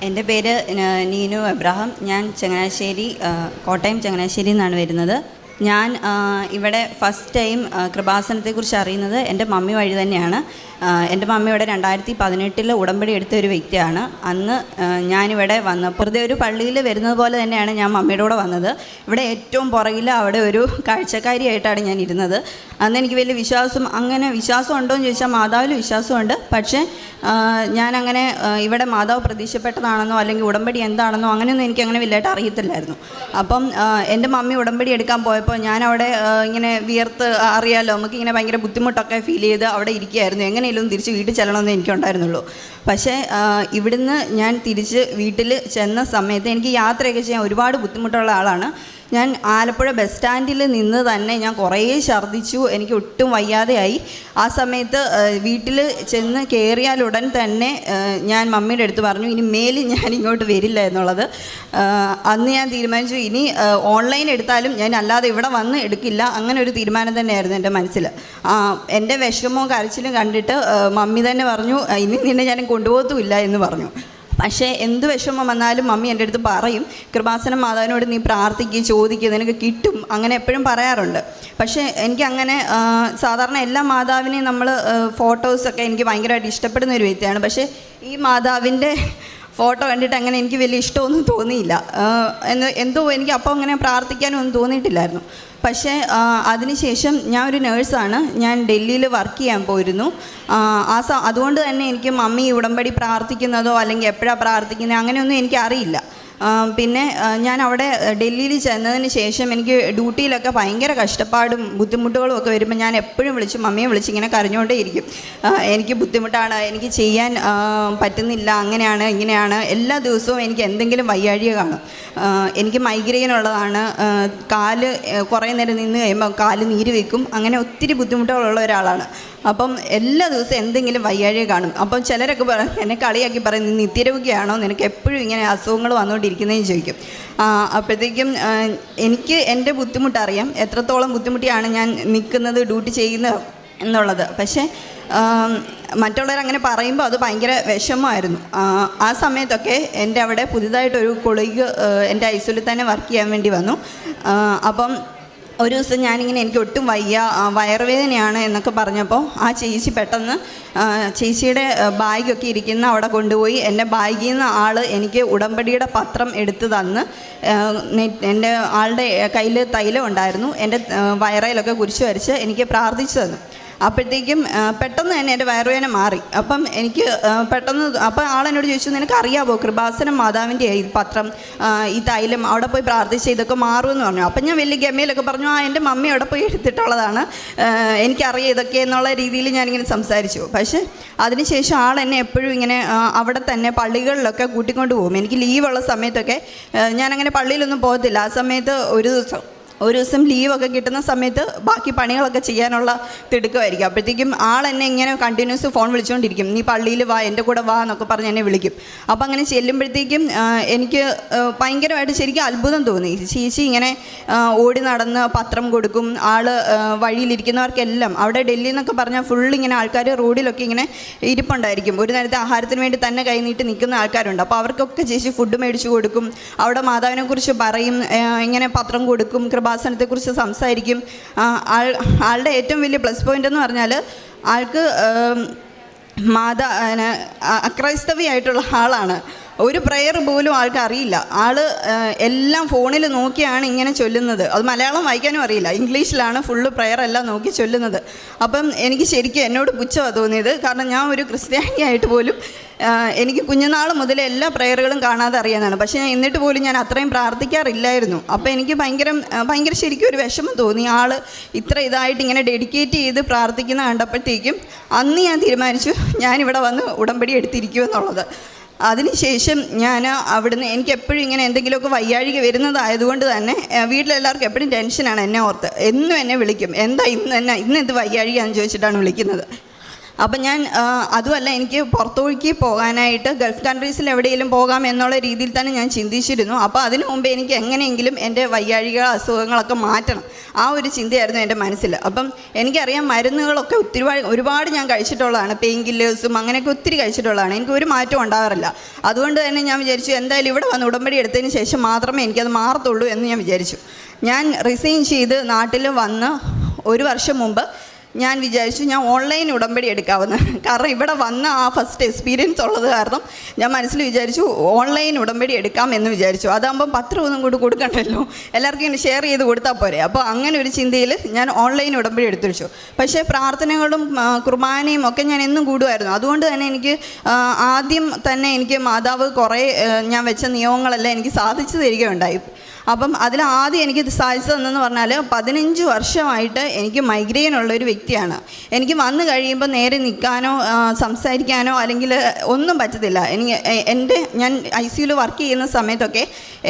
എൻ്റെ പേര് നീനു എബ്രഹാം. ഞാൻ ചങ്ങനാശ്ശേരി, കോട്ടയം ചങ്ങനാശ്ശേരിയിൽ നിന്നാണ് വരുന്നത്. ഞാൻ ഇവിടെ ഫസ്റ്റ് ടൈം കൃപാസനത്തെക്കുറിച്ച് അറിയുന്നത് എൻ്റെ മമ്മി വഴി തന്നെയാണ്. എൻ്റെ മമ്മിയുടെ 2018 ഉടമ്പടി എടുത്ത ഒരു വ്യക്തിയാണ്. അന്ന് ഞാനിവിടെ വന്ന് വെറുതെ ഒരു പള്ളിയിൽ വരുന്നത് പോലെ തന്നെയാണ് ഞാൻ മമ്മിയുടെ കൂടെ വന്നത്. ഇവിടെ ഏറ്റവും പുറകിൽ അവിടെ ഒരു കാഴ്ചക്കാരിയായിട്ടാണ് ഞാൻ ഇരുന്നത്. അന്ന് എനിക്ക് വലിയ വിശ്വാസം ഉണ്ടോ എന്ന് ചോദിച്ചാൽ മാതാവിൽ വിശ്വാസമുണ്ട്. പക്ഷേ ഞാനങ്ങനെ ഇവിടെ മാതാവ് പ്രതീക്ഷപ്പെട്ടതാണെന്നോ അല്ലെങ്കിൽ ഉടമ്പടി എന്താണെന്നോ അങ്ങനെയൊന്നും എനിക്കങ്ങനെ വലുതായിട്ട് അറിയത്തില്ലായിരുന്നു. അപ്പം എൻ്റെ മമ്മി ഉടമ്പടി എടുക്കാൻ പോയപ്പോൾ ഞാനവിടെ ഇങ്ങനെ വിയർത്ത് അറിയാമല്ലോ, നമുക്കിങ്ങനെ ഭയങ്കര ബുദ്ധിമുട്ടൊക്കെ ഫീൽ ചെയ്ത് അവിടെ ഇരിക്കുകയായിരുന്നു. എങ്ങനെയെങ്കിലും തിരിച്ച് വീട്ടിൽ ചെല്ലണമെന്നേ എനിക്കുണ്ടായിരുന്നുള്ളൂ. പക്ഷേ ഇവിടുന്ന് ഞാൻ തിരിച്ച് വീട്ടിൽ ചെന്ന സമയത്ത് എനിക്ക് യാത്രയൊക്കെ ചെയ്യാൻ ഒരുപാട് ബുദ്ധിമുട്ടുള്ള ആളാണ് ഞാൻ. ആലപ്പുഴ ബസ് സ്റ്റാൻഡിൽ നിന്ന് തന്നെ ഞാൻ കുറേ ഛർദ്ദിച്ചു, എനിക്ക് ഒട്ടും വയ്യാതെയായി. ആ സമയത്ത് വീട്ടിൽ ചെന്ന് കയറിയാലുടൻ തന്നെ ഞാൻ മമ്മിയുടെ അടുത്ത് പറഞ്ഞു ഇനി മേലിൽ ഞാൻ ഇങ്ങോട്ട് വരില്ല എന്നുള്ളത്. അന്ന് ഞാൻ തീരുമാനിച്ചു ഇനി ഓൺലൈൻ എടുത്താലും ഞാൻ അല്ലാതെ ഇവിടെ വന്ന് എടുക്കില്ല. അങ്ങനെ ഒരു തീരുമാനം തന്നെയായിരുന്നു എൻ്റെ മനസ്സിൽ. എൻ്റെ വിഷമവും കരച്ചിലും കണ്ടിട്ട് മമ്മി തന്നെ പറഞ്ഞു ഇനി നിന്നെ ഞാൻ കൊണ്ടുപോകത്തുമില്ല എന്ന് പറഞ്ഞു. പക്ഷേ എന്ത് വിഷമം വന്നാലും മമ്മി എൻ്റെ അടുത്ത് പറയും കൃപാസനം മാതാവിനോട് നീ പ്രാർത്ഥിക്കുക, ചോദിക്കുക, നിനക്ക് കിട്ടും, അങ്ങനെ എപ്പോഴും പറയാറുണ്ട്. പക്ഷേ എനിക്കങ്ങനെ സാധാരണ എല്ലാ മാതാവിനെയും നമ്മൾ ഫോട്ടോസൊക്കെ എനിക്ക് ഭയങ്കരമായിട്ട് ഇഷ്ടപ്പെടുന്ന ഒരു വ്യക്തിയാണ്. പക്ഷേ ഈ മാതാവിൻ്റെ ഫോട്ടോ കണ്ടിട്ട് അങ്ങനെ എനിക്ക് വലിയ ഇഷ്ടമൊന്നും തോന്നിയില്ല. എന്തോ എനിക്ക് അപ്പോൾ അങ്ങനെ പ്രാർത്ഥിക്കാനൊന്നും തോന്നിയിട്ടില്ലായിരുന്നു. പക്ഷേ അതിനുശേഷം ഞാൻ ഒരു നേഴ്സാണ്, ഞാൻ ഡൽഹിയിൽ വർക്ക് ചെയ്യാൻ പോയിരുന്നു. അതുകൊണ്ട് തന്നെ എനിക്ക് മമ്മി ഉടമ്പടി പ്രാർത്ഥിക്കുന്നതോ അല്ലെങ്കിൽ എപ്പോഴാണ് പ്രാർത്ഥിക്കുന്നത് അങ്ങനെയൊന്നും എനിക്കറിയില്ല. പിന്നെ ഞാൻ അവിടെ ഡൽഹിയിൽ ചെന്നതിന് ശേഷം എനിക്ക് ഡ്യൂട്ടിയിലൊക്കെ ഭയങ്കര കഷ്ടപ്പാടും ബുദ്ധിമുട്ടുകളും ഒക്കെ വരുമ്പോൾ ഞാൻ എപ്പോഴും മമ്മിയെ വിളിച്ച് ഇങ്ങനെ കരഞ്ഞുകൊണ്ടേ ഇരിക്കും. എനിക്ക് ബുദ്ധിമുട്ടാണ്, എനിക്ക് ചെയ്യാൻ പറ്റുന്നില്ല, അങ്ങനെയാണ് ഇങ്ങനെയാണ്. എല്ലാ ദിവസവും എനിക്ക് എന്തെങ്കിലും വയ്യാഴിക കാണും. എനിക്ക് മൈഗ്രെയിൻ ഉള്ളതാണ്, കാല് കുറേ നേരം നിന്ന് കഴിയുമ്പോൾ കാല് നീര് വെക്കും, അങ്ങനെ ഒത്തിരി ബുദ്ധിമുട്ടുകളുള്ള ഒരാളാണ്. അപ്പം എല്ലാ ദിവസവും എന്തെങ്കിലും വയ്യാഴിക കാണും. അപ്പം ചിലരൊക്കെ എന്നെ കളിയാക്കി പറയും നീ നിത്യരോഗിയാണോ, നിനക്ക് എപ്പോഴും ഇങ്ങനെ അസുഖങ്ങൾ വന്നുകൊണ്ടിരിക്കുന്നതെന്ന് ചോദിക്കും. അപ്പോഴത്തേക്കും എനിക്ക് എൻ്റെ ബുദ്ധിമുട്ടറിയാം, എത്രത്തോളം ബുദ്ധിമുട്ടിയാണ് ഞാൻ നിൽക്കുന്നത് ഡ്യൂട്ടി ചെയ്യുന്നത് എന്നുള്ളത്. പക്ഷേ മറ്റുള്ളവരങ്ങനെ പറയുമ്പോൾ അത് ഭയങ്കര വിഷമമായിരുന്നു. ആ സമയത്തൊക്കെ എൻ്റെ അവിടെ പുതിയതായിട്ടൊരു കൊളീഗ് എൻ്റെ ഐസിയുവിൽ തന്നെ വർക്ക് ചെയ്യാൻ വേണ്ടി വന്നു. അപ്പം ഒരു ദിവസം ഞാനിങ്ങനെ എനിക്ക് ഒട്ടും വയറുവേദനയാണ് എന്നൊക്കെ പറഞ്ഞപ്പോൾ ആ ചേച്ചി പെട്ടെന്ന് ചേച്ചിയുടെ ബാഗൊക്കെ ഇരിക്കുന്ന അവിടെ കൊണ്ടുപോയി എൻ്റെ ബാഗിൽ നിന്ന് ആൾ എനിക്ക് ഉടമ്പടിയുടെ പത്രം എടുത്ത് തന്ന് എൻ്റെ ആളുടെ കയ്യിൽ തൈലം ഉണ്ടായിരുന്നു, എൻ്റെ വയറയിലൊക്കെ കുരിശ് വരച്ച് എനിക്ക് പ്രാർത്ഥിച്ചു തന്നു. അപ്പോഴത്തേക്കും പെട്ടെന്ന് തന്നെ എൻ്റെ വയറുവേദന മാറി. അപ്പം എനിക്ക് പെട്ടെന്ന് ആളെന്നോട് ചോദിച്ചു നിനക്ക് അറിയാമോ കൃപാസനം മാതാവിൻ്റെ ഈ പത്രം ഈ തൈലം അവിടെ പോയി പ്രാർത്ഥിച്ച് ഇതൊക്കെ മാറുമെന്ന് പറഞ്ഞു. അപ്പം ഞാൻ വലിയ ഗമയിലൊക്കെ പറഞ്ഞു എൻ്റെ മമ്മി അവിടെ പോയി എടുത്തിട്ടുള്ളതാണ്, എനിക്കറിയാം ഇതൊക്കെ എന്നുള്ള രീതിയിൽ ഞാനിങ്ങനെ സംസാരിച്ചു. പക്ഷേ അതിനുശേഷം ആളെന്നെ എപ്പോഴും ഇങ്ങനെ അവിടെ തന്നെ പള്ളികളിലൊക്കെ കൂട്ടിക്കൊണ്ട് പോകും. എനിക്ക് ലീവുള്ള സമയത്തൊക്കെ ഞാനങ്ങനെ പള്ളിയിലൊന്നും പോകത്തില്ല. ആ സമയത്ത് ഒരു ദിവസം ലീവൊക്കെ കിട്ടുന്ന സമയത്ത് ബാക്കി പണികളൊക്കെ ചെയ്യാനുള്ള തിടുക്കമായിരിക്കും. അപ്പോഴത്തേക്കും ആളെന്നെ ഇങ്ങനെ കണ്ടിന്യൂസ് ഫോൺ വിളിച്ചുകൊണ്ടിരിക്കും, നീ പള്ളിയിൽ വാ, എൻ്റെ കൂടെ വാ എന്നൊക്കെ പറഞ്ഞ് എന്നെ വിളിക്കും. അപ്പോൾ അങ്ങനെ ചെല്ലുമ്പോഴത്തേക്കും എനിക്ക് ഭയങ്കരമായിട്ട് ശരിക്കും അത്ഭുതം തോന്നി. ചേച്ചി ഇങ്ങനെ ഓടി നടന്ന് പത്രം കൊടുക്കും. വഴിയിലിരിക്കുന്നവർക്കെല്ലാം അവിടെ ഡൽഹി എന്നൊക്കെ പറഞ്ഞാൽ ഫുള്ളിങ്ങനെ ആൾക്കാർ റോഡിലൊക്കെ ഇങ്ങനെ ഇരിപ്പുണ്ടായിരിക്കും. ഒരു നേരത്തെ ആഹാരത്തിന് വേണ്ടി തന്നെ കൈനീട്ടി നിൽക്കുന്ന ആൾക്കാരുണ്ട്. അപ്പോൾ അവർക്കൊക്കെ ചേച്ചി ഫുഡ് മേടിച്ച് കൊടുക്കും. അവിടെ മാതാവിനെക്കുറിച്ച് പറയും, ഇങ്ങനെ പത്രം കൊടുക്കും, കൃപാസനത്തെക്കുറിച്ച് സംസാരിക്കും. ആളുടെ ഏറ്റവും വലിയ പ്ലസ് പോയിൻ്റ് എന്ന് പറഞ്ഞാൽ ആൾക്ക് അക്രൈസ്തവിയായിട്ടുള്ള ആളാണ്. ഒരു പ്രെയർ പോലും ആൾക്ക് അറിയില്ല. എല്ലാം ഫോണിൽ നോക്കിയാണ് ഇങ്ങനെ ചൊല്ലുന്നത്. അത് മലയാളം വായിക്കാനും അറിയില്ല, ഇംഗ്ലീഷിലാണ് ഫുള്ള് പ്രെയർ എല്ലാം നോക്കി ചൊല്ലുന്നത്. അപ്പം എനിക്ക് ശരിക്കും എന്നോട് പുച്ഛമാണ് തോന്നിയത്. കാരണം ഞാൻ ഒരു ക്രിസ്ത്യാനിയായിട്ട് പോലും എനിക്ക് കുഞ്ഞുനാൾ മുതലേ എല്ലാ പ്രെയറുകളും കാണാതെ അറിയാനാണ്. പക്ഷേ എന്നിട്ട് പോലും ഞാൻ അത്രയും പ്രാർത്ഥിക്കാറില്ലായിരുന്നു. അപ്പോൾ എനിക്ക് ഭയങ്കര ശരിക്കും ഒരു വിഷമം തോന്നി. ഇത്ര ഇതായിട്ട് ഇങ്ങനെ ഡെഡിക്കേറ്റ് ചെയ്ത് പ്രാർത്ഥിക്കുന്ന കണ്ടപ്പോഴത്തേക്കും അന്ന് ഞാൻ തീരുമാനിച്ചു ഞാനിവിടെ വന്ന് ഉടമ്പടി എടുത്തിരിക്കുമെന്നുള്ളത്. അതിനുശേഷം ഞാൻ അവിടുന്ന് എനിക്ക് എപ്പോഴും ഇങ്ങനെ എന്തെങ്കിലുമൊക്കെ വയ്യാഴിക വരുന്നതായതുകൊണ്ട് തന്നെ വീട്ടിലെല്ലാവർക്കും എപ്പോഴും ടെൻഷനാണ് എന്നെ ഓർത്ത്. എന്നും എന്നെ വിളിക്കും, എന്താ ഇന്ന് എന്ത് വയ്യാഴികയാണെന്ന് ചോദിച്ചിട്ടാണ് വിളിക്കുന്നത്. അപ്പം ഞാൻ അതുമല്ല, എനിക്ക് പുറത്തേക്ക് പോകാനായിട്ട് ഗൾഫ് കൺട്രീസിൽ എവിടെയെങ്കിലും പോകാം എന്നുള്ള രീതിയിൽ തന്നെ ഞാൻ ചിന്തിച്ചിരുന്നു. അപ്പോൾ അതിനു മുമ്പ് എനിക്ക് എങ്ങനെയെങ്കിലും എൻ്റെ വയ്യാഴിക അസുഖങ്ങളൊക്കെ മാറ്റണം, ആ ഒരു ചിന്തയായിരുന്നു എൻ്റെ മനസ്സിൽ. അപ്പം എനിക്കറിയാം മരുന്നുകളൊക്കെ ഒരുപാട് ഞാൻ കഴിച്ചിട്ടുള്ളതാണ്, പെയിൻ കില്ലേഴ്സും അങ്ങനെയൊക്കെ ഒത്തിരി കഴിച്ചിട്ടുള്ളതാണ്. എനിക്ക് ഒരു മാറ്റം ഉണ്ടാകാറില്ല. അതുകൊണ്ട് തന്നെ ഞാൻ വിചാരിച്ചു എന്തായാലും ഇവിടെ വന്ന് ഉടമ്പടി എടുത്തതിന് ശേഷം മാത്രമേ എനിക്കത് മാറത്തുള്ളൂ എന്ന് ഞാൻ വിചാരിച്ചു. ഞാൻ റിസൈൻ ചെയ്ത് നാട്ടിൽ വന്ന് 1 വർഷം മുമ്പ് ഞാൻ വിചാരിച്ചു ഞാൻ ഓൺലൈൻ ഉടമ്പടി എടുക്കാമെന്ന്. കാരണം ഇവിടെ വന്ന ആ ഫസ്റ്റ് എക്സ്പീരിയൻസ് ഉള്ളത് കാരണം ഞാൻ മനസ്സിൽ വിചാരിച്ചു ഓൺലൈൻ ഉടമ്പടി എടുക്കാം എന്ന് വിചാരിച്ചു. അതാകുമ്പം പത്രം ഒന്നും കൂടി കൊടുക്കണ്ടല്ലോ, എല്ലാവർക്കും ഇങ്ങനെ ഷെയർ ചെയ്ത് കൊടുത്താൽ പോരെ. അപ്പോൾ അങ്ങനെ ഒരു ചിന്തയിൽ ഞാൻ ഓൺലൈൻ ഉടമ്പടി എടുത്തു വെച്ചു. പക്ഷേ പ്രാർത്ഥനകളും കുർബാനയും ഒക്കെ ഞാൻ എന്നും കൂടുമായിരുന്നു. അതുകൊണ്ട് തന്നെ എനിക്ക് ആദ്യം തന്നെ എനിക്ക് മാതാവ് കുറേ ഞാൻ വെച്ച നിയമങ്ങളെല്ലാം എനിക്ക് സാധിച്ചു തരികയുണ്ടായി. അപ്പം അതിലാദ്യം എനിക്ക് സാധിച്ചു തന്നെന്ന് പറഞ്ഞാൽ 15 വർഷമായിട്ട് എനിക്ക് മൈഗ്രെയിൻ ഉള്ളൊരു വ്യക്തിയാണ്. എനിക്ക് വന്നു കഴിയുമ്പോൾ നേരെ നിൽക്കാനോ സംസാരിക്കാനോ അല്ലെങ്കിൽ ഒന്നും പറ്റത്തില്ല. ഞാൻ ICUയിൽ വർക്ക് ചെയ്യുന്ന സമയത്തൊക്കെ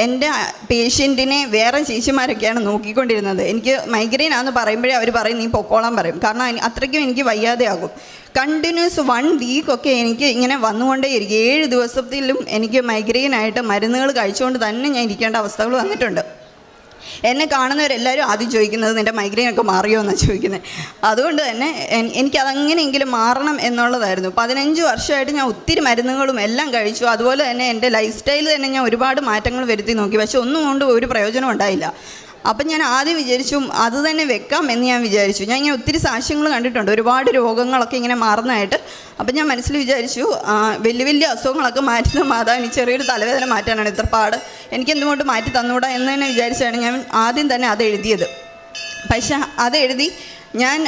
എൻ്റെ പേഷ്യൻറ്റിനെ വേറെ ചേച്ചിമാരൊക്കെയാണ് നോക്കിക്കൊണ്ടിരുന്നത്. എനിക്ക് മൈഗ്രെയിൻ ആണെന്ന് പറയുമ്പോഴേ അവർ പറയും നീ പൊക്കോളാൻ പറയും. കാരണം അത്രയ്ക്കും എനിക്ക് വയ്യാതെയാകും. കണ്ടിന്യൂസ് 1 വീക്കൊക്കെ എനിക്ക് ഇങ്ങനെ വന്നുകൊണ്ടേയിരിക്കും. 7 ദിവസത്തിലും എനിക്ക് മൈഗ്രെയിനായിട്ട് മരുന്നുകൾ കഴിച്ചുകൊണ്ട് തന്നെ ഞാൻ ഇരിക്കേണ്ട അവസ്ഥകൾ വന്നിട്ടുണ്ട്. എന്നെ കാണുന്നവരെല്ലാവരും ആദ്യം ചോദിക്കുന്നത് നിൻ്റെ മൈഗ്രെയിനൊക്കെ മാറിയോ എന്നാണ് ചോദിക്കുന്നത്. അതുകൊണ്ട് തന്നെ എനിക്കതെങ്ങനെയെങ്കിലും മാറണം എന്നുള്ളതായിരുന്നു. 15 വർഷമായിട്ട് ഞാൻ ഒത്തിരി മരുന്നുകളും എല്ലാം കഴിച്ചു. അതുപോലെ തന്നെ എൻ്റെ ലൈഫ് സ്റ്റൈൽ തന്നെ ഞാൻ ഒരുപാട് മാറ്റങ്ങൾ വരുത്തി നോക്കി. പക്ഷെ ഒന്നും കൊണ്ട് ഒരു പ്രയോജനം ഉണ്ടായില്ല. അപ്പം ഞാൻ ആദ്യം വിചാരിച്ചു അത് തന്നെ വെക്കാം എന്ന് ഞാൻ വിചാരിച്ചു. ഞാൻ ഇങ്ങനെ ഒത്തിരി സാക്ഷ്യങ്ങൾ കണ്ടിട്ടുണ്ട്, ഒരുപാട് രോഗങ്ങളൊക്കെ ഇങ്ങനെ മാറുന്നതായിട്ട്. അപ്പം ഞാൻ മനസ്സിൽ വിചാരിച്ചു വലിയ വലിയ അസുഖങ്ങളൊക്കെ മാറ്റുന്ന മാതാവിന് ചെറിയൊരു തലവേദന മാറ്റാനാണ് ഇത്ര പാട്, എനിക്കെന്തുകൊണ്ട് മാറ്റി തന്നൂടാ എന്ന് തന്നെ വിചാരിച്ചാണ് ഞാൻ ആദ്യം തന്നെ അത് എഴുതിയത്. പക്ഷേ അതെഴുതി ഞാൻ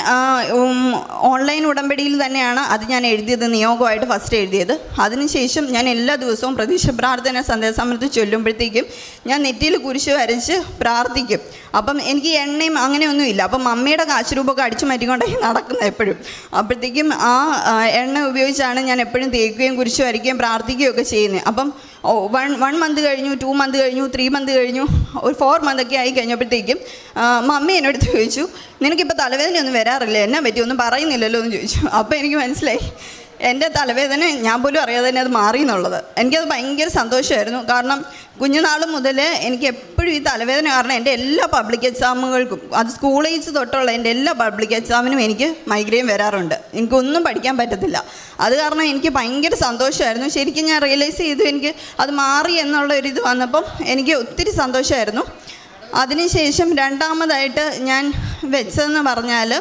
ഓൺലൈൻ ഉടമ്പടിയിൽ തന്നെയാണ് അത് ഞാൻ എഴുതിയത്, നിയോഗമായിട്ട് ഫസ്റ്റ് എഴുതിയത്. അതിനുശേഷം ഞാൻ എല്ലാ ദിവസവും പ്രതീക്ഷ പ്രാർത്ഥന സന്ധ്യാസമയത്ത് ചൊല്ലുമ്പോഴത്തേക്കും ഞാൻ നെറ്റിയിൽ കുരിശ് വരച്ച് പ്രാർത്ഥിക്കും. അപ്പം എനിക്ക് എണ്ണയും അങ്ങനെയൊന്നുമില്ല. അപ്പം മമ്മിയുടെ കാശുരൂപമൊക്കെ അടിച്ചു മാറ്റിക്കൊണ്ടായി നടക്കുന്നത് എപ്പോഴും. അപ്പോഴത്തേക്കും ആ എണ്ണ ഉപയോഗിച്ചാണ് ഞാൻ എപ്പോഴും തേക്കുകയും കുരിശ് വരയ്ക്കുകയും പ്രാർത്ഥിക്കുകയും ഒക്കെ ചെയ്യുന്നത്. അപ്പം 1 മന്ത് കഴിഞ്ഞു, 2 മന്ത് കഴിഞ്ഞു, 3 മന്ത് കഴിഞ്ഞു, ഒരു 4 മന്തൊക്കെ ആയി കഴിഞ്ഞപ്പോഴത്തേക്കും മമ്മി എന്നോട് ചോദിച്ചു നിനക്കിപ്പോൾ തലവേദനയൊന്നും വരാറില്ല, എന്നാ പറ്റി ഒന്നും പറയുന്നില്ലല്ലോ എന്ന് ചോദിച്ചു. അപ്പോൾ എനിക്ക് മനസ്സിലായി എൻ്റെ തലവേദന ഞാൻ പോലും അറിയാതെ തന്നെ അത് മാറി എന്നുള്ളത്. എനിക്കത് ഭയങ്കര സന്തോഷമായിരുന്നു. കാരണം കുഞ്ഞുനാൾ മുതൽ എനിക്ക് എപ്പോഴും ഈ തലവേദന കാരണം എൻ്റെ എല്ലാ പബ്ലിക് എക്സാമുകൾക്കും, അത് സ്കൂൾ ഏജ് തൊട്ടുള്ള എൻ്റെ എല്ലാ പബ്ലിക് എക്സാമിനും എനിക്ക് മൈഗ്രെയിൻ വരാറുണ്ട്. എനിക്കൊന്നും പഠിക്കാൻ പറ്റത്തില്ല. അത് കാരണം എനിക്ക് ഭയങ്കര സന്തോഷമായിരുന്നു. ശരിക്കും ഞാൻ റിയലൈസ് ചെയ്തു എനിക്ക് അത് മാറി എന്നുള്ള ഒരിത് വന്നപ്പം എനിക്ക് ഒത്തിരി സന്തോഷമായിരുന്നു. അതിനുശേഷം രണ്ടാമതായിട്ട് ഞാൻ വെച്ചതെന്ന് പറഞ്ഞാൽ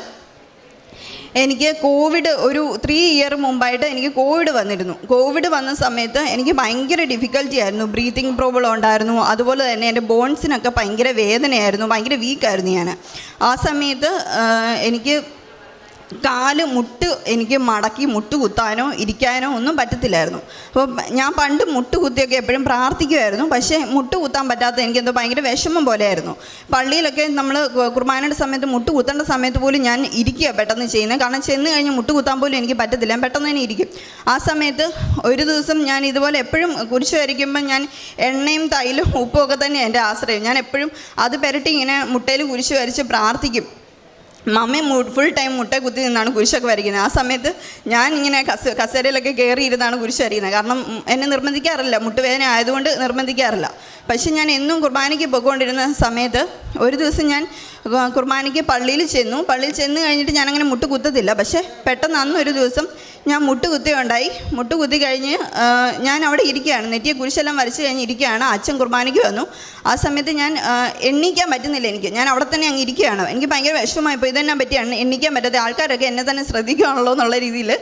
എനിക്ക് കോവിഡ് ഒരു 3 ഇയർ മുമ്പായിട്ട് എനിക്ക് കോവിഡ് വന്നിരുന്നു. കോവിഡ് വന്ന സമയത്ത് എനിക്ക് ഭയങ്കര ഡിഫിക്കൽറ്റി ആയിരുന്നു, ബ്രീത്തിങ് പ്രോബ്ലം ഉണ്ടായിരുന്നു. അതുപോലെ തന്നെ എൻ്റെ ബോൺസിനൊക്കെ ഭയങ്കര വേദനയായിരുന്നു, ഭയങ്കര വീക്കായിരുന്നു ഞാൻ. ആ സമയത്ത് എനിക്ക് മുട്ട് എനിക്ക് മടക്കി മുട്ട് കുത്താനോ ഇരിക്കാനോ ഒന്നും പറ്റത്തില്ലായിരുന്നു. അപ്പോൾ ഞാൻ പണ്ട് മുട്ട് കുത്തിയൊക്കെ എപ്പോഴും പ്രാർത്ഥിക്കുമായിരുന്നു. പക്ഷേ മുട്ട് കുത്താൻ പറ്റാത്ത എനിക്കെന്തോ ഭയങ്കര വിഷമം പോലെയായിരുന്നു. പള്ളിയിലൊക്കെ നമ്മൾ കുർബാനയുടെ സമയത്ത് മുട്ട് കുത്തേണ്ട സമയത്ത് പോലും ഞാൻ ഇരിക്കുക പെട്ടെന്ന് ചെയ്യുന്നത്. കാരണം ചെന്ന് കഴിഞ്ഞ് മുട്ട് കുത്താൻ പോലും എനിക്ക് പറ്റത്തില്ല, ഞാൻ പെട്ടെന്ന് തന്നെ ഇരിക്കും. ആ സമയത്ത് ഒരു ദിവസം ഞാൻ ഇതുപോലെ എപ്പോഴും കുരിശ് വരയ്ക്കുമ്പോൾ ഞാൻ എണ്ണയും തൈലും ഉപ്പും ഒക്കെ തന്നെ എൻ്റെ ആശ്രയം. ഞാൻ എപ്പോഴും അത് പുരട്ടി ഇങ്ങനെ മുട്ടയിൽ കുരിശ് വരച്ച് പ്രാർത്ഥിക്കും. മമ്മി ഫുൾ ടൈം മുട്ട കുത്തി നിന്നാണ് കുരിശൊക്കെ വരയ്ക്കുന്നത്. ആ സമയത്ത് ഞാൻ ഇങ്ങനെ കസേരയിലൊക്കെ കയറി ഇരുന്നാണ് കുരിശ് വരയ്ക്കുന്നത്. കാരണം എന്നെ നിർബന്ധിക്കാറില്ല, മുട്ടുവേദന ആയതുകൊണ്ട് നിർബന്ധിക്കാറില്ല. പക്ഷെ ഞാൻ എന്നും കുർബാനയ്ക്ക് പോയിക്കൊണ്ടിരുന്ന സമയത്ത് ഒരു ദിവസം ഞാൻ കുർബാനയ്ക്ക് പള്ളിയിൽ ചെന്ന് കഴിഞ്ഞിട്ട് ഞാനങ്ങനെ മുട്ട് കുത്തത്തില്ല. പക്ഷേ പെട്ടെന്ന് അന്നൊരു ദിവസം ഞാൻ മുട്ട് കുത്തിയുണ്ടായി. മുട്ട് കുത്തി കഴിഞ്ഞ് ഞാൻ അവിടെ ഇരിക്കുകയാണ്, നെറ്റിയെ കുരിശെല്ലാം വരച്ച് കഴിഞ്ഞ് ഇരിക്കുകയാണ്. അച്ഛൻ കുർബാനയ്ക്ക് വന്നു. ആ സമയത്ത് ഞാൻ എണ്ണീക്കാൻ പറ്റുന്നില്ല എനിക്ക്, ഞാൻ അവിടെ തന്നെ അങ്ങ് ഇരിക്കുകയാണ്. എനിക്ക് ഭയങ്കര വിഷമമായിപ്പോൾ, ഇതെന്നെ പറ്റിയാണ് എണ്ണീക്കാൻ പറ്റാത്ത, ആൾക്കാരൊക്കെ എന്നെ തന്നെ ശ്രദ്ധിക്കുകയാണല്ലോ എന്നുള്ള രീതിയിൽ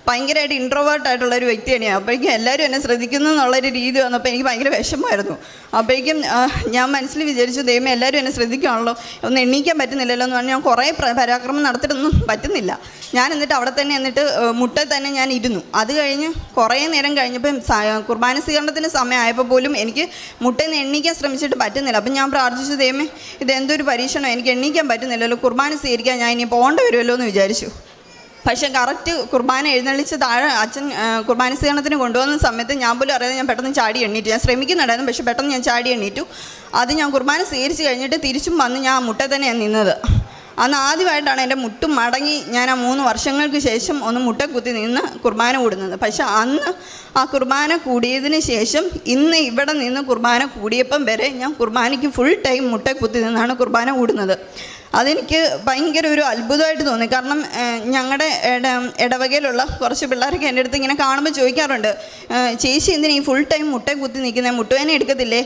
ഭയങ്കരമായിട്ട് ഇൻട്രോവേർട്ടായിട്ടുള്ളൊരു വ്യക്തിയാണ് ഞാൻ. അപ്പോഴേക്കും എല്ലാവരും എന്നെ ശ്രദ്ധിക്കുന്നു എന്നുള്ളൊരു രീതി വന്നപ്പോൾ എനിക്ക് ഭയങ്കര വിഷമമായിരുന്നു. അപ്പോഴേക്കും ഞാൻ മനസ്സിൽ വിചാരിച്ചു ദൈവമേ എല്ലാവരും എന്നെ ശ്രദ്ധിക്കുകയാണല്ലോ, ഒന്ന് എണ്ണീക്കാൻ പറ്റുന്നില്ലല്ലോ എന്ന് പറഞ്ഞാൽ ഞാൻ കുറേ പരാക്രമം നടത്തിയിട്ടൊന്നും പറ്റുന്നില്ല. ഞാൻ എന്നിട്ട് അവിടെ തന്നെ മുട്ട തന്നെ ഞാൻ ഇരുന്നു. അത് കഴിഞ്ഞ് കുറേ നേരം കഴിഞ്ഞപ്പം കുർബാന സ്വീകരണത്തിൻ്റെ സമയമായപ്പോൾ പോലും എനിക്ക് മുട്ടയിൽ നിന്ന് എണ്ണീക്കാൻ ശ്രമിച്ചിട്ട് പറ്റുന്നില്ല. അപ്പം ഞാൻ പ്രാർത്ഥിച്ചു ദൈവമേ ഇതെന്തൊരു പരീക്ഷണം, എനിക്ക് എണ്ണീക്കാൻ പറ്റുന്നില്ലല്ലോ, കുർബാന സ്വീകരിക്കാൻ ഞാൻ ഇനി പോകേണ്ടി വരുമല്ലോ എന്ന് വിചാരിച്ചു. പക്ഷേ കറക്റ്റ് കുർബാന എഴുന്നള്ളിച്ച് താഴെ അച്ഛൻ കുർബാന സ്വീകരണത്തിന് കൊണ്ടുവന്ന സമയത്ത് ഞാൻ പോലും അറിയാതെ ഞാൻ പെട്ടെന്ന് ചാടി എണ്ണീറ്റു. ഞാൻ ശ്രമിക്കുന്നുണ്ടായിരുന്നു, പക്ഷേ പെട്ടെന്ന് ഞാൻ ചാടി എണ്ണീറ്റു. അത് ഞാൻ കുർബാന സ്വീകരിച്ച് കഴിഞ്ഞിട്ട് തിരിച്ചും വന്ന് ഞാൻ മുട്ട തന്നെയാണ് നിന്നത്. അന്ന് ആദ്യമായിട്ടാണ് എൻ്റെ മുട്ടും മടങ്ങി ഞാൻ ആ 3 വർഷങ്ങൾക്ക് ശേഷം ഒന്ന് മുട്ടക്കുത്തി നിന്ന് കുർബാന കൂടുന്നത്. പക്ഷെ അന്ന് ആ കുർബാന കൂടിയതിന് ശേഷം ഇന്ന് ഇവിടെ നിന്ന് കുർബാന കൂടിയപ്പം വരെ ഞാൻ കുർബാനയ്ക്ക് ഫുൾ ടൈം മുട്ടക്കുത്തി നിന്നാണ് കുർബാന കൂടുന്നത്. അതെനിക്ക് ഭയങ്കര ഒരു അത്ഭുതമായിട്ട് തോന്നി. കാരണം ഞങ്ങളുടെ ഇടവകയിലുള്ള കുറച്ച് പിള്ളേരൊക്കെ എൻ്റെ അടുത്ത് ഇങ്ങനെ കാണുമ്പോൾ ചോദിക്കാറുണ്ട്, ചേച്ചി എന്തിനാ ഈ ഫുൾ ടൈം മുട്ട കുത്തി നിൽക്കുന്നത്, മുട്ടുവേന എടുക്കത്തില്ലേ?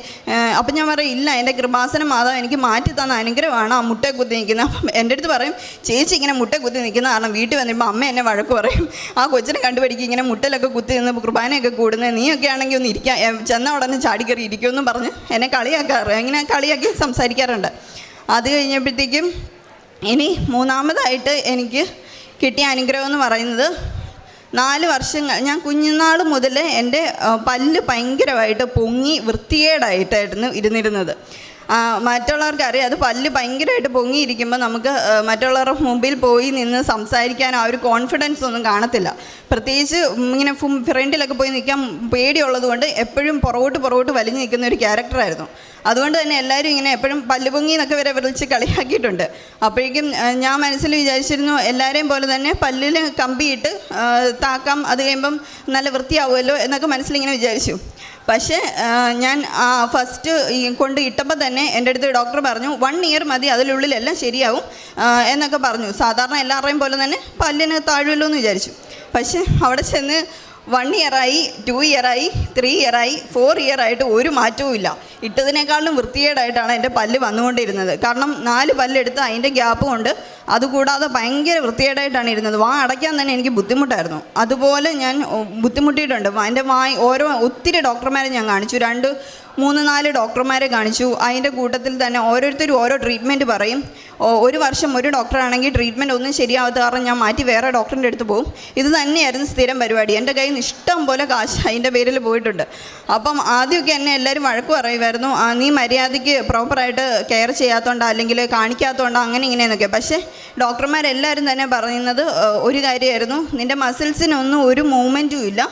അപ്പം ഞാൻ പറയും, ഇല്ല, എൻ്റെ കൃപാസന മാതാവ് എനിക്ക് മാറ്റി തന്ന അനുഗ്രഹമാണ് ആ മുട്ട കുത്തി നിൽക്കുന്നത്. അപ്പം എൻ്റെ അടുത്ത് പറയും, ചേച്ചി ഇങ്ങനെ മുട്ട കുത്തി നിൽക്കുന്ന കാരണം വീട്ടിൽ വന്നിപ്പോൾ അമ്മ എന്നെ വഴക്ക് പറയും, ആ കൊച്ചിനെ കണ്ടുപിടിക്കും ഇങ്ങനെ മുട്ടലൊക്കെ കുത്തി നിന്ന് കുർബാനയൊക്കെ കൂടുന്നത്, നീയൊക്കെ ആണെങ്കിൽ ഒന്ന് ഇരിക്കാം, ചെന്ന ഉടനെ ചാടിക്കറി ഇരിക്കുമെന്നും പറഞ്ഞ് എന്നെ ഇങ്ങനെ കളിയാക്കി സംസാരിക്കാറുണ്ട്. അത് കഴിഞ്ഞപ്പോഴത്തേക്കും ഇനി 3ാമതായിട്ട് എനിക്ക് കിട്ടിയ അനുഗ്രഹം എന്ന് പറയുന്നത് 4 വർഷങ്ങൾ ഞാൻ കുഞ്ഞുനാൾ മുതൽ എൻ്റെ പല്ല് ഭയങ്കരമായിട്ട് പൊങ്ങി വൃത്തികേടായിട്ടായിരുന്നു ഇരുന്നിരുന്നത്. മറ്റുള്ളവർക്ക് അറിയാം, അത് പല്ല് ഭയങ്കരമായിട്ട് പൊങ്ങിയിരിക്കുമ്പോൾ നമുക്ക് മറ്റുള്ളവരുടെ മുമ്പിൽ പോയി നിന്ന് സംസാരിക്കാൻ ആ ഒരു കോൺഫിഡൻസ് ഒന്നും കാണത്തില്ല. പ്രത്യേകിച്ച് ഇങ്ങനെ ഫ്രണ്ടിലൊക്കെ പോയി നിൽക്കാൻ പേടിയുള്ളത് കൊണ്ട് എപ്പോഴും പുറകോട്ട് വലിഞ്ഞു നിൽക്കുന്ന ഒരു ക്യാരക്ടറായിരുന്നു. അതുകൊണ്ട് തന്നെ എല്ലാവരും ഇങ്ങനെ എപ്പോഴും പല്ല് പൊങ്ങി എന്നൊക്കെ വരെ വിളിച്ച് കളിയാക്കിയിട്ടുണ്ട്. അപ്പോഴേക്കും ഞാൻ മനസ്സിൽ വിചാരിച്ചിരുന്നു എല്ലാവരെയും പോലെ തന്നെ പല്ലിൽ കമ്പിയിട്ട് താക്കാം, അത് കഴിയുമ്പം നല്ല വൃത്തിയാവുമല്ലോ എന്നൊക്കെ മനസ്സിലിങ്ങനെ വിചാരിച്ചു. പക്ഷേ ഞാൻ ഫസ്റ്റ് കൊണ്ട് ഇട്ടപ്പോൾ തന്നെ എൻ്റെ അടുത്ത് ഡോക്ടർ പറഞ്ഞു 1 ഇയർ മതി, അതിനുള്ളിലെല്ലാം ശരിയാവും എന്നൊക്കെ പറഞ്ഞു. സാധാരണ എല്ലാവരുടെയും പോലെ തന്നെ പല്ലിന് താഴുമല്ലോ എന്ന് വിചാരിച്ചു. പക്ഷേ അവിടെ ചെന്ന് 1 ഇയറായി, 2 ഇയറായി, 3 ഇയറായി, 4 ഇയറായിട്ട് ഒരു മാറ്റവും ഇല്ല. ഇട്ടതിനേക്കാളും വൃത്തികേടായിട്ടാണ് എൻ്റെ പല്ല് വന്നുകൊണ്ടിരുന്നത്. കാരണം 4 പല്ലെടുത്ത് അതിൻ്റെ ഗ്യാപ്പ് കൊണ്ട് അതുകൂടാതെ ഭയങ്കര വൃത്തികേടായിട്ടാണ് ഇരുന്നത്. വാ അടയ്ക്കാൻ തന്നെ എനിക്ക് ബുദ്ധിമുട്ടായിരുന്നു. അതുപോലെ ഞാൻ ബുദ്ധിമുട്ടിയിട്ടുണ്ട്. എൻ്റെ ഒത്തിരി ഡോക്ടർമാരെ ഞാൻ കാണിച്ചു, 2, 3, 4 ഡോക്ടർമാരെ കാണിച്ചു. അതിൻ്റെ കൂട്ടത്തിൽ തന്നെ ഓരോരുത്തരും ഓരോ ട്രീറ്റ്മെൻറ്റ് പറയും. 1 വർഷം ഒരു ഡോക്ടറാണെങ്കിൽ ട്രീറ്റ്മെൻറ്റ് ഒന്നും ശരിയാവാത്ത കാരണം ഞാൻ മാറ്റി വേറെ ഡോക്ടറിൻ്റെ അടുത്ത് പോകും. ഇത് തന്നെയായിരുന്നു സ്ഥിരം പരിപാടി. എൻ്റെ കയ്യിൽ നിന്ന് ഇഷ്ടം പോലെ കാശ് അതിൻ്റെ പേരിൽ പോയിട്ടുണ്ട്. അപ്പം ആദ്യമൊക്കെ എന്നെ എല്ലാവരും വഴക്ക് പറയുമായിരുന്നു, നീ മര്യാദയ്ക്ക് പ്രോപ്പറായിട്ട് കെയർ ചെയ്യാത്തതുകൊണ്ടോ അല്ലെങ്കിൽ കാണിക്കാത്തതുകൊണ്ടോ അങ്ങനെ ഇങ്ങനെയെന്നൊക്കെ. പക്ഷേ ഡോക്ടർമാരെല്ലാവരും തന്നെ പറയുന്നത് ഒരു കാര്യമായിരുന്നു, നിൻ്റെ മസിൽസിനൊന്നും ഒരു മൂവ്മെൻറ്റും ഇല്ല,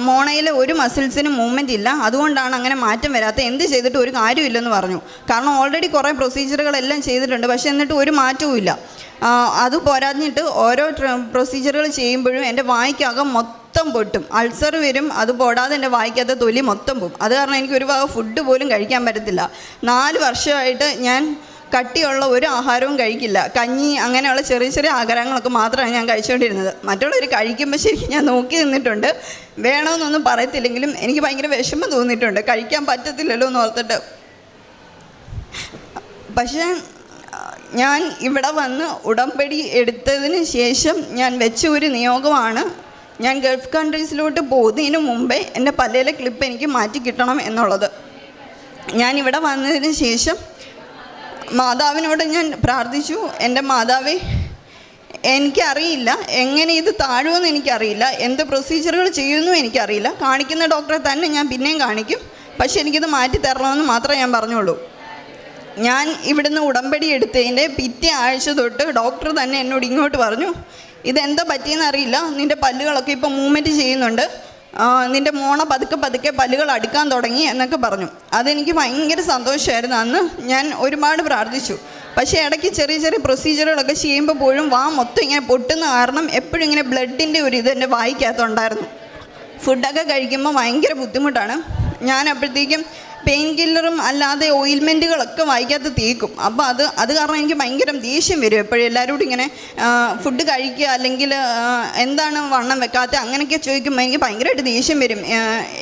മോണയിൽ ഒരു മസിൽസിനും മൂവ്മെൻറ്റ് ഇല്ല, അതുകൊണ്ടാണ് അങ്ങനെ മാറ്റം വരാത്തത്, എന്ത് ചെയ്തിട്ട് ഒരു കാര്യമില്ലെന്ന് പറഞ്ഞു. കാരണം ഓൾറെഡി കുറേ പ്രൊസീജിയറുകളെല്ലാം ചെയ്തിട്ടുണ്ട്, പക്ഷേ എന്നിട്ട് ഒരു മാറ്റവും ഇല്ല. അത് പോരാഞ്ഞിട്ട് ഓരോ പ്രൊസീജിയറുകൾ ചെയ്യുമ്പോഴും എൻ്റെ വായ്ക്കകം മൊത്തം പൊട്ടും, അൾസർ വരും. അത് പോടാതെ എൻ്റെ വായ്ക്കകത്ത് തൊലി മൊത്തം പോകും. അത് കാരണം എനിക്ക് ഒരു വക ഫുഡ് പോലും കഴിക്കാൻ പറ്റത്തില്ല. 4 വർഷമായിട്ട് ഞാൻ കട്ടിയുള്ള ഒരു ആഹാരവും കഴിക്കില്ല. കഞ്ഞി അങ്ങനെയുള്ള ചെറിയ ചെറിയ ആഹാരങ്ങളൊക്കെ മാത്രമാണ് ഞാൻ കഴിച്ചുകൊണ്ടിരുന്നത്. മറ്റുള്ളവർ കഴിക്കുമ്പോൾ ശരിക്കും ഞാൻ നോക്കി നിന്നിട്ടുണ്ട്. വേണമെന്നൊന്നും പറയത്തില്ലെങ്കിലും എനിക്ക് ഭയങ്കര വിഷമം തോന്നിയിട്ടുണ്ട്, കഴിക്കാൻ പറ്റത്തില്ലല്ലോ എന്ന് ഓർത്തിട്ട്. പക്ഷേ ഞാൻ ഇവിടെ വന്ന് ഉടമ്പടി എടുത്തതിന് ശേഷം ഞാൻ വെച്ച ഒരു നിയോഗമാണ്, ഞാൻ ഗൾഫ് കൺട്രീസിലോട്ട് പോകുന്നതിന് മുമ്പേ എൻ്റെ പല്ലിലെ ക്ലിപ്പ് എനിക്ക് മാറ്റി കിട്ടണം എന്നുള്ളത്. ഞാനിവിടെ വന്നതിന് ശേഷം മാതാവിനോട് ഞാൻ പ്രാർത്ഥിച്ചു, എൻ്റെ മാതാവേ, എനിക്കറിയില്ല എങ്ങനെ ഇത് താഴുമെന്ന് എനിക്കറിയില്ല, എന്ത് പ്രൊസീജിയറുകൾ ചെയ്യുമെന്നും എനിക്കറിയില്ല, കാണിക്കുന്ന ഡോക്ടറെ തന്നെ ഞാൻ പിന്നെയും കാണിക്കും, പക്ഷെ എനിക്കിത് മാറ്റി തരണമെന്ന് മാത്രമേ ഞാൻ പറഞ്ഞുള്ളൂ. ഞാൻ ഇവിടുന്ന് ഉടമ്പടി എടുത്തതിൻ്റെ പിറ്റേ ആഴ്ച തൊട്ട് ഡോക്ടർ തന്നെ എന്നോട് ഇങ്ങോട്ട് പറഞ്ഞു, ഇതെന്താ പറ്റിയെന്ന് അറിയില്ല, നിൻ്റെ പല്ലുകളൊക്കെ ഇപ്പോൾ മൂവ്മെൻറ്റ് ചെയ്യുന്നുണ്ട്, നിൻ്റെ മോണ പതുക്കെ പല്ലുകൾ അടുക്കാൻ തുടങ്ങി എന്നൊക്കെ പറഞ്ഞു. അതെനിക്ക് ഭയങ്കര സന്തോഷമായിരുന്നു. അന്ന് ഞാൻ ഒരുപാട് പ്രാർത്ഥിച്ചു. പക്ഷേ ഇടയ്ക്ക് ചെറിയ ചെറിയ പ്രൊസീജിയറുകളൊക്കെ ചെയ്യുമ്പോൾ പോലും വാ മൊത്തം ഇങ്ങനെ പൊട്ടുന്ന കാരണം എപ്പോഴും ഇങ്ങനെ ബ്ലഡിൻ്റെ ഒരു ഇത് എൻ്റെ വായിക്കകത്തുണ്ടായിരുന്നു. ഫുഡൊക്കെ കഴിക്കുമ്പോൾ ഭയങ്കര ബുദ്ധിമുട്ടാണ്. ഞാൻ അപ്പോഴത്തേക്കും പെയിൻ കില്ലറും അല്ലാതെ ഓയിൽമെൻറ്റുകളൊക്കെ വായിക്കകത്ത് തേക്കും. അപ്പോൾ അത് കാരണം എനിക്ക് ഭയങ്കര ദേഷ്യം വരും. എപ്പോഴും എല്ലാവരോടും ഇങ്ങനെ ഫുഡ് കഴിക്കുക അല്ലെങ്കിൽ എന്താണ് വണ്ണം വെക്കാത്ത അങ്ങനെയൊക്കെ ചോദിക്കുമ്പോൾ എനിക്ക് ഭയങ്കരമായിട്ട് ദേഷ്യം വരും.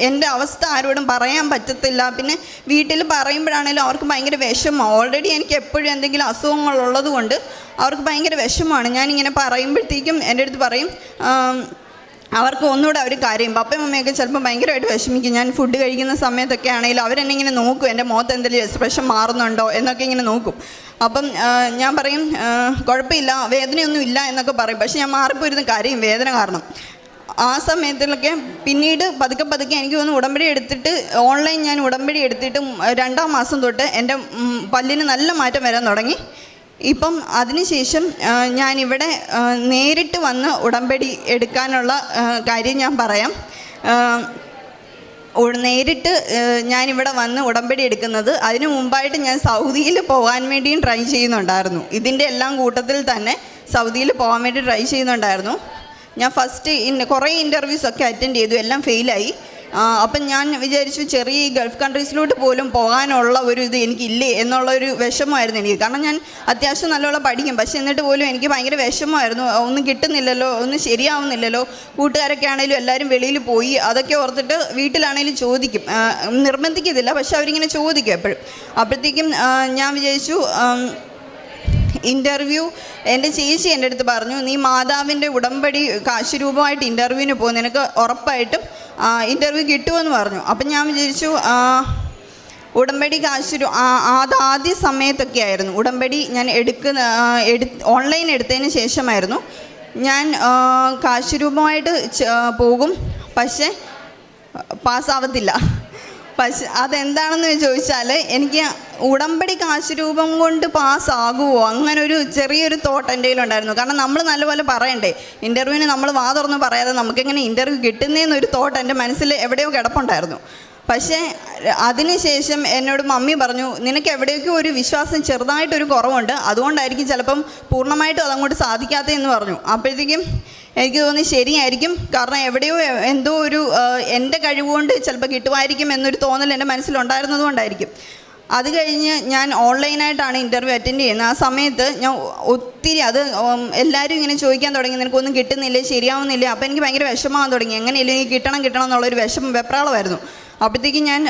എൻ്റെ അവസ്ഥ ആരോടും പറയാൻ പറ്റത്തില്ല. പിന്നെ വീട്ടിൽ പറയുമ്പോഴാണെങ്കിലും അവർക്ക് ഭയങ്കര വിഷമം. ഓൾറെഡി എനിക്ക് എപ്പോഴും എന്തെങ്കിലും അസുഖങ്ങളുള്ളത് കൊണ്ട് അവർക്ക് ഭയങ്കര വിഷമമാണ്. ഞാനിങ്ങനെ പറയുമ്പോഴത്തേക്കും എൻ്റെ അടുത്ത് പറയും, അവർക്ക് ഒന്നുകൂടെ അവർ കാര്യം പപ്പയും മമ്മയൊക്കെ ചിലപ്പോൾ ഭയങ്കരമായിട്ട് വിഷമിക്കും. ഞാൻ ഫുഡ് കഴിക്കുന്ന സമയത്തൊക്കെ ആണെങ്കിലും അവരെന്നെ ഇങ്ങനെ നോക്കും, എൻ്റെ മുഖത്ത് എന്തെങ്കിലും എക്സ്പ്രഷൻ മാറുന്നുണ്ടോ എന്നൊക്കെ ഇങ്ങനെ നോക്കും. അപ്പം ഞാൻ പറയും കുഴപ്പമില്ല, വേദനയൊന്നും ഇല്ല എന്നൊക്കെ പറയും. പക്ഷേ ഞാൻ മാറിപ്പോയിരുന്ന കാര്യം വേദന കാരണം. ആ സമയത്തിലൊക്കെ പിന്നീട് പതുക്കെ എനിക്ക് തോന്നുന്നു ഉടമ്പടി എടുത്തിട്ട് ഓൺലൈൻ ഞാൻ ഉടമ്പടി എടുത്തിട്ട് 2ാം മാസം തൊട്ട് എൻ്റെ പല്ലിന് നല്ല മാറ്റം വരാൻ തുടങ്ങി. ഇപ്പം അതിനുശേഷം ഞാനിവിടെ നേരിട്ട് വന്ന് ഉടമ്പടി എടുക്കാനുള്ള കാര്യം ഞാൻ പറയാം. നേരിട്ട് ഞാനിവിടെ വന്ന് ഉടമ്പടി എടുക്കുന്നത്. അതിനു മുമ്പായിട്ട് ഞാൻ സൗദിയിൽ പോകാൻ വേണ്ടിയും ട്രൈ ചെയ്യുന്നുണ്ടായിരുന്നു. ഇതിൻ്റെ എല്ലാം കൂട്ടത്തിൽ തന്നെ സൗദിയിൽ പോകാൻ വേണ്ടി ട്രൈ ചെയ്യുന്നുണ്ടായിരുന്നു. ഞാൻ ഫസ്റ്റ് കുറേ ഇൻ്റർവ്യൂസൊക്കെ അറ്റൻഡ് ചെയ്തു, എല്ലാം ഫെയിലായി. അപ്പം ഞാൻ വിചാരിച്ചു ചെറിയ ഗൾഫ് കൺട്രീസിലോട്ട് പോലും പോകാനുള്ള ഒരു ഇത് എനിക്കില്ലേ എന്നുള്ളൊരു വിഷമമായിരുന്നു എനിക്ക്. കാരണം ഞാൻ അത്യാവശ്യം നല്ലോണം പഠിക്കും, പക്ഷേ എന്നിട്ട് പോലും എനിക്ക് ഭയങ്കര വിഷമമായിരുന്നു. ഒന്നും കിട്ടുന്നില്ലല്ലോ, ഒന്നും ശരിയാവുന്നില്ലല്ലോ. കൂട്ടുകാരൊക്കെ ആണെങ്കിലും എല്ലാവരും വെളിയിൽ പോയി, അതൊക്കെ ഓർത്തിട്ട് വീട്ടിലാണെങ്കിലും ചോദിക്കും, നിർബന്ധിക്കത്തില്ല, പക്ഷെ അവരിങ്ങനെ ചോദിക്കും എപ്പോഴും. അപ്പോഴത്തേക്കും ഞാൻ വിചാരിച്ചു ഇൻ്റർവ്യൂ, എൻ്റെ ചേച്ചി എൻ്റെ അടുത്ത് പറഞ്ഞു, നീ മാതാവിൻ്റെ ഉടമ്പടി കാശുരൂപമായിട്ട് ഇൻ്റർവ്യൂവിന് പോകും, നിനക്ക് ഉറപ്പായിട്ടും ഇൻ്റർവ്യൂ കിട്ടുമെന്ന് പറഞ്ഞു. അപ്പം ഞാൻ വിചാരിച്ചു ഉടമ്പടി ആദ്യ സമയത്തൊക്കെ ആയിരുന്നു ഉടമ്പടി ഞാൻ ഓൺലൈൻ എടുത്തതിന് ശേഷമായിരുന്നു ഞാൻ കാശുരൂപമായിട്ട് പോകും, പക്ഷേ പാസ്സാവത്തില്ല. പക്ഷെ അതെന്താണെന്ന് ചോദിച്ചാൽ എനിക്ക് ഉടമ്പടി കാശുരൂപം കൊണ്ട് പാസ്സാകുമോ അങ്ങനൊരു ചെറിയൊരു തോട്ട് എൻ്റെ കയ്യിലുണ്ടായിരുന്നു. കാരണം നമ്മൾ നല്ലപോലെ പറയണ്ടേ, ഇൻ്റർവ്യൂവിന് നമ്മൾ വാ തുറന്ന് പറയാതെ നമുക്കെങ്ങനെ ഇൻ്റർവ്യൂ കിട്ടുന്നതെന്നൊരു തോട്ട് എൻ്റെ മനസ്സിൽ എവിടെയോ കിടപ്പുണ്ടായിരുന്നു. പക്ഷേ അതിനുശേഷം എന്നോട് മമ്മി പറഞ്ഞു, നിനക്ക് എവിടെയൊക്കെ ഒരു വിശ്വാസം ചെറുതായിട്ടൊരു കുറവുണ്ട്, അതുകൊണ്ടായിരിക്കും ചിലപ്പം പൂർണ്ണമായിട്ടും അതങ്ങോട്ട് സാധിക്കാത്തതെന്ന് പറഞ്ഞു. അപ്പോഴത്തേക്കും എനിക്ക് തോന്നി ശരിയായിരിക്കും, കാരണം എവിടെയോ എന്തോ ഒരു എൻ്റെ കഴിവുകൊണ്ട് ചിലപ്പോൾ കിട്ടുമായിരിക്കും എന്നൊരു തോന്നൽ എൻ്റെ മനസ്സിലുണ്ടായിരുന്നത് കൊണ്ടായിരിക്കും. അത് കഴിഞ്ഞ് ഞാൻ ഓൺലൈനായിട്ടാണ് ഇൻ്റർവ്യൂ അറ്റൻഡ് ചെയ്യുന്നത്. ആ സമയത്ത് ഞാൻ ഒത്തിരി എല്ലാവരും ഇങ്ങനെ ചോദിക്കാൻ തുടങ്ങി, നിനക്കൊന്നും കിട്ടുന്നില്ലേ, ശരിയാവുന്നില്ല. അപ്പോൾ എനിക്ക് ഭയങ്കര വിഷമമാകാൻ തുടങ്ങി, എങ്ങനെയല്ലേ എനിക്ക് കിട്ടണം എന്നുള്ളൊരു വെപ്രാളമായിരുന്നു. അപ്പോഴത്തേക്കും ഞാൻ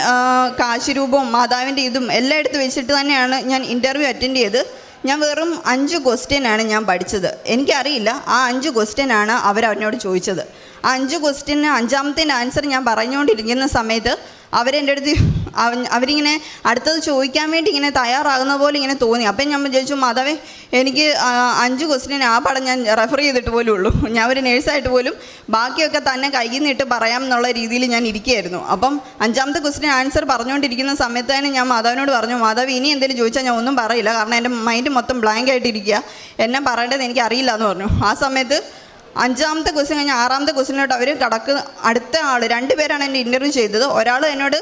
കാശുരൂപവും മാതാവിൻ്റെ ഇതും എല്ലാം എടുത്ത് വെച്ചിട്ട് തന്നെയാണ് ഞാൻ ഇൻ്റർവ്യൂ അറ്റൻഡ് ചെയ്ത്. ഞാൻ വെറും 5 ക്വസ്റ്റ്യനാണ് ഞാൻ പഠിച്ചത്. എനിക്കറിയില്ല, ആ 5 ക്വസ്റ്റ്യനാണ് അവരെന്നോട് ചോദിച്ചത്. ആ 5 ക്വസ്റ്റ്യന് 5ാമത്തേൻ്റെ ആൻസർ ഞാൻ പറഞ്ഞുകൊണ്ടിരിക്കുന്ന സമയത്ത് അവരെൻ്റെ അടുത്ത് അവരിങ്ങനെ അടുത്തത് ചോദിക്കാൻ വേണ്ടി ഇങ്ങനെ തയ്യാറാകുന്ന പോലെ ഇങ്ങനെ തോന്നി. അപ്പം ഞാൻ വിചാരിച്ചു, മാതാവേ എനിക്ക് 5 ക്വസ്റ്റ്യൻ ആ പടം ഞാൻ റെഫർ ചെയ്തിട്ട് പോലും ഉള്ളൂ, ഞാൻ ഒരു നേഴ്സായിട്ട് പോലും ബാക്കിയൊക്കെ തന്നെ കയ്യിൽ നിന്നിട്ട് പറയാം എന്നുള്ള രീതിയിൽ ഞാൻ ഇരിക്കുകയായിരുന്നു. അപ്പം 5ാമത്തെ ക്വസ്റ്റ്യൻ ആൻസർ പറഞ്ഞുകൊണ്ടിരിക്കുന്ന സമയത്ത് തന്നെ ഞാൻ മാതാവിനോട് പറഞ്ഞു, മാതാവ് ഇനി എന്തെങ്കിലും ചോദിച്ചാൽ ഞാൻ ഒന്നും പറയില്ല, കാരണം എൻ്റെ മൈൻഡ് മൊത്തം ബ്ലാങ്ക് ആയിട്ടിരിക്കുക, എന്നെ പറയേണ്ടത് എനിക്ക് അറിയില്ല എന്ന് പറഞ്ഞു. ആ സമയത്ത് 5ാമത്തെ ക്വസ്റ്റ്യൻ കഴിഞ്ഞ് 6ാമത്തെ ക്വസ്റ്റ്യനിലോട്ട് അവർ അടുത്ത ആൾ 2 പേരാണ് എന്നെ ഇൻ്റർവ്യൂ ചെയ്തത്. ഒരാൾ എന്നോട്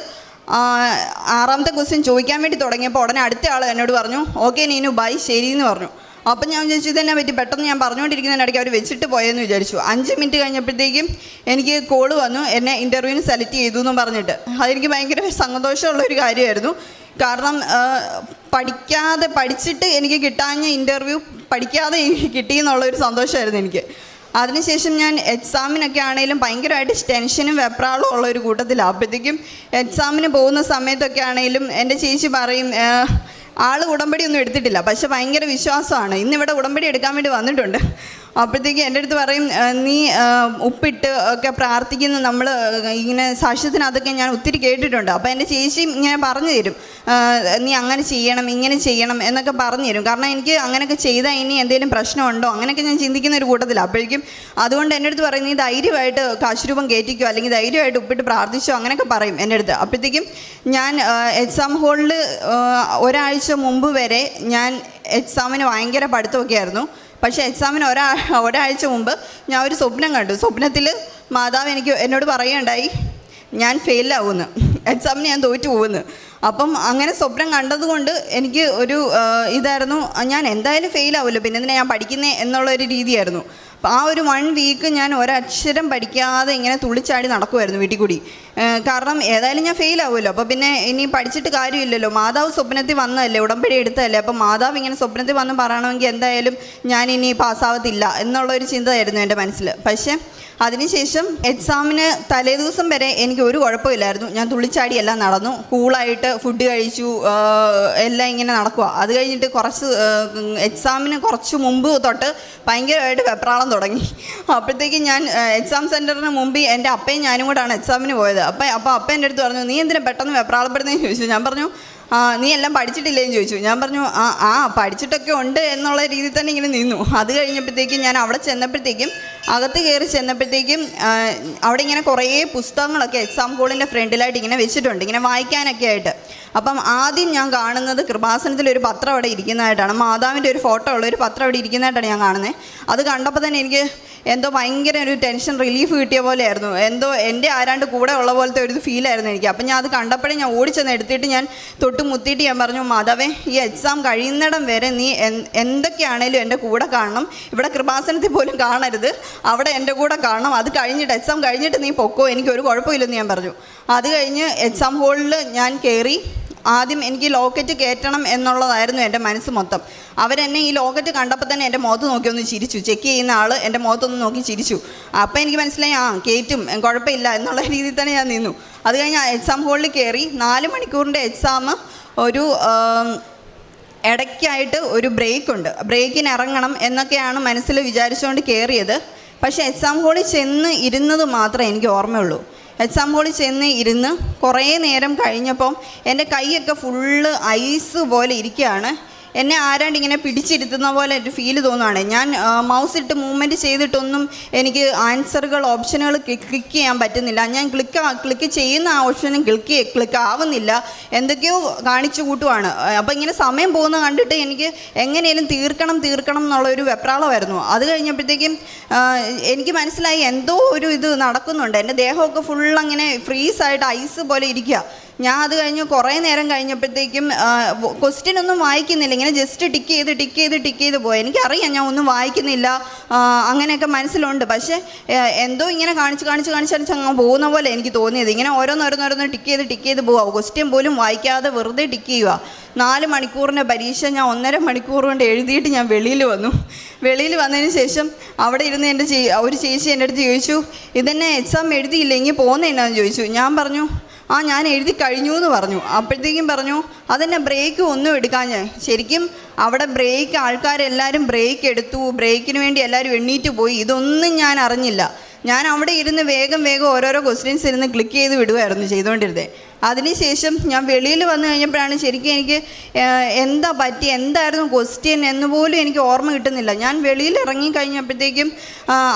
6ാമത്തെ ക്വസ്റ്റ്യൻ ചോദിക്കാൻ വേണ്ടി തുടങ്ങിയപ്പോൾ ഉടനെ അടുത്ത ആൾ എന്നോട് പറഞ്ഞു, ഓക്കെ നീനു ബൈ, ശരി എന്ന് പറഞ്ഞു. അപ്പം ഞാൻ വിചാരിച്ചു ഇതെന്നെ പറ്റി, പെട്ടെന്ന് ഞാൻ പറഞ്ഞുകൊണ്ടിരിക്കുന്നതിനിടയ്ക്ക് അവർ വെച്ചിട്ട് പോയെന്ന് വിചാരിച്ചു. 5 മിനിറ്റ് കഴിഞ്ഞപ്പോഴത്തേക്കും എനിക്ക് കോള് വന്നു, എന്നെ ഇൻ്റർവ്യൂവിന് സെലക്ട് ചെയ്തു എന്ന് പറഞ്ഞിട്ട്. അതെനിക്ക് ഭയങ്കര സന്തോഷമുള്ളൊരു കാര്യമായിരുന്നു. കാരണം പഠിച്ചിട്ട് എനിക്ക് കിട്ടാഞ്ഞ ഇൻ്റർവ്യൂ പഠിക്കാതെ എനിക്ക് കിട്ടിയെന്നുള്ളൊരു സന്തോഷമായിരുന്നു എനിക്ക്. അതിനുശേഷം ഞാൻ എക്സാമിനൊക്കെ ആണെങ്കിലും ഭയങ്കരമായിട്ട് ടെൻഷനും വെപ്രാളവും ഉള്ളൊരു കൂട്ടത്തിലാണ്. അപ്പോഴത്തേക്കും എക്സാമിന് പോകുന്ന സമയത്തൊക്കെ ആണെങ്കിലും എൻ്റെ ചേച്ചി പറയും, ആൾ ഉടമ്പടി ഒന്നും എടുത്തിട്ടില്ല, പക്ഷെ ഭയങ്കര വിശ്വാസമാണ്, ഇന്നിവിടെ ഉടമ്പടി എടുക്കാൻ വേണ്ടി വന്നിട്ടുണ്ട്. അപ്പോഴത്തേക്കും എൻ്റെ അടുത്ത് പറയും, നീ ഉപ്പിട്ട് ഒക്കെ പ്രാർത്ഥിക്കുന്ന നമ്മൾ ഇങ്ങനെ സാക്ഷ്യത്തിനകത്തൊക്കെ ഞാൻ ഒത്തിരി കേട്ടിട്ടുണ്ട്. അപ്പോൾ എൻ്റെ ചേച്ചി ഇങ്ങനെ പറഞ്ഞു തരും, നീ അങ്ങനെ ചെയ്യണം ഇങ്ങനെ ചെയ്യണം എന്നൊക്കെ പറഞ്ഞു തരും. കാരണം എനിക്ക് അങ്ങനെയൊക്കെ ചെയ്താൽ ഇനി എന്തെങ്കിലും പ്രശ്നമുണ്ടോ അങ്ങനെയൊക്കെ ഞാൻ ചിന്തിക്കുന്ന ഒരു കൂട്ടത്തില്ല. അപ്പോഴേക്കും അതുകൊണ്ട് എൻ്റെ അടുത്ത് പറയും, നീ ധൈര്യമായിട്ട് കാശുരൂപം കയറ്റിക്കോ, അല്ലെങ്കിൽ ധൈര്യമായിട്ട് ഉപ്പിട്ട് പ്രാർത്ഥിച്ചോ അങ്ങനെയൊക്കെ പറയും എൻ്റെ അടുത്ത്. അപ്പോഴത്തേക്കും ഞാൻ എക്സാം ഹോളിൽ ഒരാഴ്ച മുമ്പ് വരെ ഞാൻ എക്സാമിന് ഭയങ്കര പഠിത്തമൊക്കെ ആയിരുന്നു. പക്ഷേ എക്സാമിന് ഒരാഴ്ച മുമ്പ് ഞാൻ ഒരു സ്വപ്നം കണ്ടു. സ്വപ്നത്തിൽ മാതാവ് എന്നോട് പറയുകയുണ്ടായി, ഞാൻ ഫെയിലാവുമെന്ന്, എക്സാമിന് ഞാൻ തോറ്റു പോകുമെന്ന്. അപ്പം അങ്ങനെ സ്വപ്നം കണ്ടതുകൊണ്ട് എനിക്ക് ഒരു ഇതായിരുന്നു, ഞാൻ എന്തായാലും ഫെയിലാവുമല്ലോ, പിന്നെ എന്തിനാ ഞാൻ പഠിക്കുന്നേ എന്നുള്ളൊരു രീതിയായിരുന്നു. അപ്പോൾ ആ ഒരു 1 വീക്ക് ഞാൻ ഒരക്ഷരം പഠിക്കാതെ ഇങ്ങനെ തുള്ളിച്ചാടി നടക്കുമായിരുന്നു വീട്ടിൽ കൂടി. കാരണം ഏതായാലും ഞാൻ ഫെയിലാവുമല്ലോ, അപ്പോൾ പിന്നെ ഇനി പഠിച്ചിട്ട് കാര്യമില്ലല്ലോ, മാതാവ് സ്വപ്നത്തിൽ വന്നതല്ലേ, ഉടമ്പടി എടുത്തതല്ലേ, അപ്പോൾ മാതാവ് ഇങ്ങനെ സ്വപ്നത്തിൽ വന്ന് പറയണമെങ്കിൽ എന്തായാലും ഞാനിനി പാസ്സാവത്തില്ല എന്നുള്ളൊരു ചിന്തയായിരുന്നു എൻ്റെ മനസ്സിൽ. പക്ഷേ അതിനുശേഷം എക്സാമിന് തലേദിവസം വരെ എനിക്ക് ഒരു കുഴപ്പമില്ലായിരുന്നു. ഞാൻ തുള്ളിച്ചാടി എല്ലാം നടന്നു, കൂളായിട്ട് ഫുഡ് കഴിച്ചു, എല്ലാം ഇങ്ങനെ നടക്കുക. അത് കഴിഞ്ഞിട്ട് എക്സാമിന് കുറച്ച് മുമ്പ് തൊട്ട് ഭയങ്കരമായിട്ട് വെപ്രാളം തുടങ്ങി. അപ്പോഴത്തേക്കും ഞാൻ എക്സാം സെൻറ്ററിന് മുമ്പ് എൻ്റെ അപ്പയും ഞാനും കൂടാണ് എക്സാമിന് പോയത്. അപ്പോൾ അപ്പ എൻ്റെ അടുത്ത് പറഞ്ഞു, നീ എന്തിനാ പെട്ടെന്ന് വെപ്രാളപ്പെടുന്നതെന്ന് ചോദിച്ചു. ഞാൻ പറഞ്ഞു, നീ എല്ലാം പഠിച്ചിട്ടില്ലേന്ന് ചോദിച്ചു. ഞാൻ പറഞ്ഞു, പഠിച്ചിട്ടൊക്കെ ഉണ്ട് എന്നുള്ള രീതിയിൽ തന്നെ ഇങ്ങനെ നിന്നു. അത് കഴിഞ്ഞപ്പോഴത്തേക്കും ഞാൻ അവിടെ ചെന്നപ്പോഴത്തേക്കും അകത്ത് കയറി ചെന്നപ്പോഴത്തേക്കും അവിടെ ഇങ്ങനെ കുറേ പുസ്തകങ്ങളൊക്കെ എക്സാം ഹോളിൻ്റെ ഫ്രണ്ടിലായിട്ട് ഇങ്ങനെ വെച്ചിട്ടുണ്ട്, ഇങ്ങനെ വായിക്കാനൊക്കെ ആയിട്ട്. അപ്പം ആദ്യം ഞാൻ കാണുന്നത് കൃപാസനത്തിലൊരു പത്രം അവിടെ ഇരിക്കുന്നതായിട്ടാണ്, മാതാവിൻ്റെ ഒരു ഫോട്ടോ ഉള്ള ഒരു പത്രം അവിടെ ഇരിക്കുന്നതായിട്ടാണ് ഞാൻ കാണുന്നത്. അത് കണ്ടപ്പോൾ തന്നെ എനിക്ക് എന്തോ ഭയങ്കര ഒരു ടെൻഷൻ റിലീഫ് കിട്ടിയ പോലെയായിരുന്നു. എന്തോ എൻ്റെ ആരാണ്ട് കൂടെ ഉള്ള പോലത്തെ ഒരു ഫീലായിരുന്നു എനിക്ക്. അപ്പം ഞാൻ അത് കണ്ടപ്പോഴേ ഞാൻ ഓടിച്ചെന്ന് എടുത്തിട്ട് ഞാൻ തൊട്ട് മുത്തിയിട്ട് ഞാൻ പറഞ്ഞു, മാതാവേ, ഈ എക്സാം കഴിയുന്നിടം വരെ നീ എന്തൊക്കെയാണേലും എൻ്റെ കൂടെ കാണണം. ഇവിടെ കൃപാസനത്തിൽ പോലും കാണരുത്, അവിടെ എൻ്റെ കൂടെ കാണണം. അത് കഴിഞ്ഞിട്ട് എക്സാം കഴിഞ്ഞിട്ട് നീ പൊക്കോ, എനിക്കൊരു കുഴപ്പമില്ലെന്ന് ഞാൻ പറഞ്ഞു. അത് കഴിഞ്ഞ് എക്സാം ഹോളിൽ ഞാൻ കയറി. ആദ്യം എനിക്ക് ലോക്കറ്റ് കയറ്റണം എന്നുള്ളതായിരുന്നു എൻ്റെ മനസ്സ് മൊത്തം. അവരെന്നെ ഈ ലോക്കറ്റ് കണ്ടപ്പോൾ തന്നെ എൻ്റെ മുഖത്ത് നോക്കി ഒന്ന് ചിരിച്ചു. ചെക്ക് ചെയ്യുന്ന ആൾ എൻ്റെ മുഖത്തൊന്ന് നോക്കി ചിരിച്ചു. അപ്പോൾ എനിക്ക് മനസ്സിലായി, കയറ്റും, കുഴപ്പമില്ല എന്നുള്ള രീതിയിൽ തന്നെ ഞാൻ നിന്നു. അത് കഴിഞ്ഞ് എക്സാം ഹോളിൽ കയറി. 4 മണിക്കൂറിൻ്റെ എക്സാം. ഒരു ഇടയ്ക്കായിട്ട് ഒരു ബ്രേക്കുണ്ട്, ബ്രേക്കിന് ഇറങ്ങണം എന്നൊക്കെയാണ് മനസ്സിൽ വിചാരിച്ചുകൊണ്ട് കയറിയത്. പക്ഷേ എക്സാം ഹോളിൽ ചെന്ന് ഇരുന്നത് മാത്രമേ എനിക്ക് ഓർമ്മയുള്ളൂ. എക്സാം ഹോളിൽ ചെന്ന് ഇരുന്ന് കുറേ നേരം കഴിഞ്ഞപ്പം എൻ്റെ കൈയൊക്കെ ഫുള്ള് ഐസ് പോലെ ഇരിക്കുകയാണ്. എന്നെ ആരാണ്ട് ഇങ്ങനെ പിടിച്ചിരുത്തുന്ന പോലെ ഒരു ഫീല് തോന്നുകയാണ്. ഞാൻ മൗസ് ഇട്ട് മൂവ്മെൻറ്റ് ചെയ്തിട്ടൊന്നും എനിക്ക് ആൻസറുകൾ, ഓപ്ഷനുകൾ ക്ലിക്ക് ചെയ്യാൻ പറ്റുന്നില്ല. ഞാൻ ക്ലിക്ക് ചെയ്യുന്ന ആ ഓപ്ഷനും ക്ലിക്ക് ആവുന്നില്ല. എന്തൊക്കെയോ കാണിച്ചു കൂട്ടുവാണ്. അപ്പോൾ ഇങ്ങനെ സമയം പോകുന്നത് കണ്ടിട്ട് എനിക്ക് എങ്ങനെയും തീർക്കണം എന്നുള്ളൊരു വെപ്രാളമായിരുന്നു. അത് കഴിഞ്ഞപ്പോഴത്തേക്കും എനിക്ക് മനസ്സിലായി എന്തോ ഒരു ഇത് നടക്കുന്നുണ്ട്. എൻ്റെ ദേഹമൊക്കെ ഫുള്ളങ്ങനെ ഫ്രീസായിട്ട് ഐസ് പോലെ ഇരിക്കുക. ഞാൻ അത് കഴിഞ്ഞ് കുറേ നേരം കഴിഞ്ഞപ്പോഴത്തേക്കും ക്വസ്റ്റ്യൻ ഒന്നും വായിക്കുന്നില്ല. ഇങ്ങനെ ജസ്റ്റ് ടിക്ക് ചെയ്ത് പോയി. എനിക്കറിയാം ഞാൻ ഒന്നും വായിക്കുന്നില്ല, അങ്ങനെയൊക്കെ മനസ്സിലുണ്ട്. പക്ഷേ എന്തോ ഇങ്ങനെ കാണിച്ച് അങ്ങ് പോകുന്ന പോലെ എനിക്ക് തോന്നിയത്. ഇങ്ങനെ ഓരോന്നോരോന്ന് ടിക്ക് ചെയ്ത് പോവുക. ക്വസ്റ്റ്യൻ പോലും വായിക്കാതെ വെറുതെ ടിക്ക് ചെയ്യുക. 4 മണിക്കൂറിൻ്റെ പരീക്ഷ ഞാൻ 1.5 മണിക്കൂർ കൊണ്ട് എഴുതിയിട്ട് ഞാൻ വെളിയിൽ വന്നു. വെളിയിൽ വന്നതിന് ശേഷം അവിടെ ഇരുന്ന് ഒരു ചേച്ചി എൻ്റെ അടുത്ത് ചോദിച്ചു, ഇതെന്നെ എക്സാം എഴുതിയില്ലെങ്കിൽ പോകുന്നതെന്നാന്ന് ചോദിച്ചു. ഞാൻ പറഞ്ഞു, ഞാൻ എഴുതി കഴിഞ്ഞു എന്ന് പറഞ്ഞു. അപ്പോഴത്തേക്കും പറഞ്ഞു, അതെന്നെ ബ്രേക്ക് ഒന്നും എടുക്കാൻ. ഞാൻ ശരിക്കും അവിടെ ബ്രേക്ക്, ആൾക്കാരെല്ലാവരും ബ്രേക്ക് എടുത്തു, ബ്രേക്കിന് വേണ്ടി എല്ലാവരും എണ്ണീറ്റ് പോയി. ഇതൊന്നും ഞാൻ അറിഞ്ഞില്ല. ഞാൻ അവിടെ ഇരുന്ന് വേഗം ഓരോരോ ക്വസ്റ്റ്യൻസ് ഇരുന്ന് ക്ലിക്ക് ചെയ്ത് വിടുമായിരുന്നു ചെയ്തുകൊണ്ടിരുന്നത്. അതിനുശേഷം ഞാൻ വെളിയിൽ വന്നു കഴിഞ്ഞപ്പോഴാണ് ശരിക്കും എനിക്ക് എന്തായിരുന്നു ക്വസ്റ്റ്യൻ എന്ന് പോലും എനിക്ക് ഓർമ്മ കിട്ടുന്നില്ല. ഞാൻ വെളിയിൽ ഇറങ്ങി കഴിഞ്ഞപ്പോഴത്തേക്കും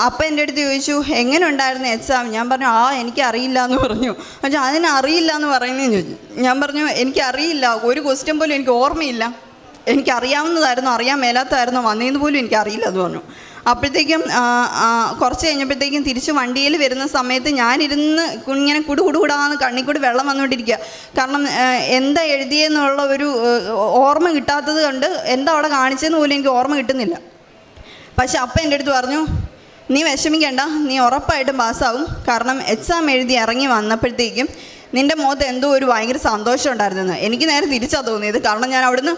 അപ്പം എൻ്റെ അടുത്ത് ചോദിച്ചു, എങ്ങനെ ഉണ്ടായിരുന്നു എക്സാം? ഞാൻ പറഞ്ഞു, എനിക്കറിയില്ല എന്ന് പറഞ്ഞു. പക്ഷേ അതിനറിയില്ല എന്ന് പറയുന്നതെന്ന് ചോദിച്ചു. ഞാൻ പറഞ്ഞു, എനിക്കറിയില്ല, ഒരു ക്വസ്റ്റ്യൻ പോലും എനിക്ക് ഓർമ്മയില്ല. എനിക്കറിയാവുന്നതായിരുന്നു, അറിയാൻ മേലാത്തതായിരുന്നു, വന്നതെന്ന് പോലും എനിക്കറിയില്ല എന്ന് പറഞ്ഞു. അപ്പോഴത്തേക്കും കുറച്ച് കഴിഞ്ഞപ്പോഴത്തേക്കും തിരിച്ച് വണ്ടിയിൽ വരുന്ന സമയത്ത് ഞാനിരുന്ന് ഇങ്ങനെ കുടുകുടാന്ന് കണ്ണിക്കൂടി വെള്ളം വന്നുകൊണ്ടിരിക്കുക. കാരണം എന്താ എഴുതിയെന്നുള്ള ഒരു ഓർമ്മ കിട്ടാത്തത് കൊണ്ട് എന്താ അവിടെ കാണിച്ചതെന്ന് പോലും എനിക്ക് ഓർമ്മ കിട്ടുന്നില്ല. പക്ഷെ അപ്പം എൻ്റെ അടുത്ത് പറഞ്ഞു, നീ വിഷമിക്കേണ്ട, നീ ഉറപ്പായിട്ടും പാസ്സാവും. കാരണം എക്സാം എഴുതി ഇറങ്ങി വന്നപ്പോഴത്തേക്കും നിൻ്റെ മുഖത്ത് എന്തോ ഒരു ഭയങ്കര സന്തോഷം ഉണ്ടായിരുന്നെന്ന്. എനിക്ക് നേരെ തിരിച്ചാണ് തോന്നിയത്. കാരണം ഞാൻ അവിടുന്ന്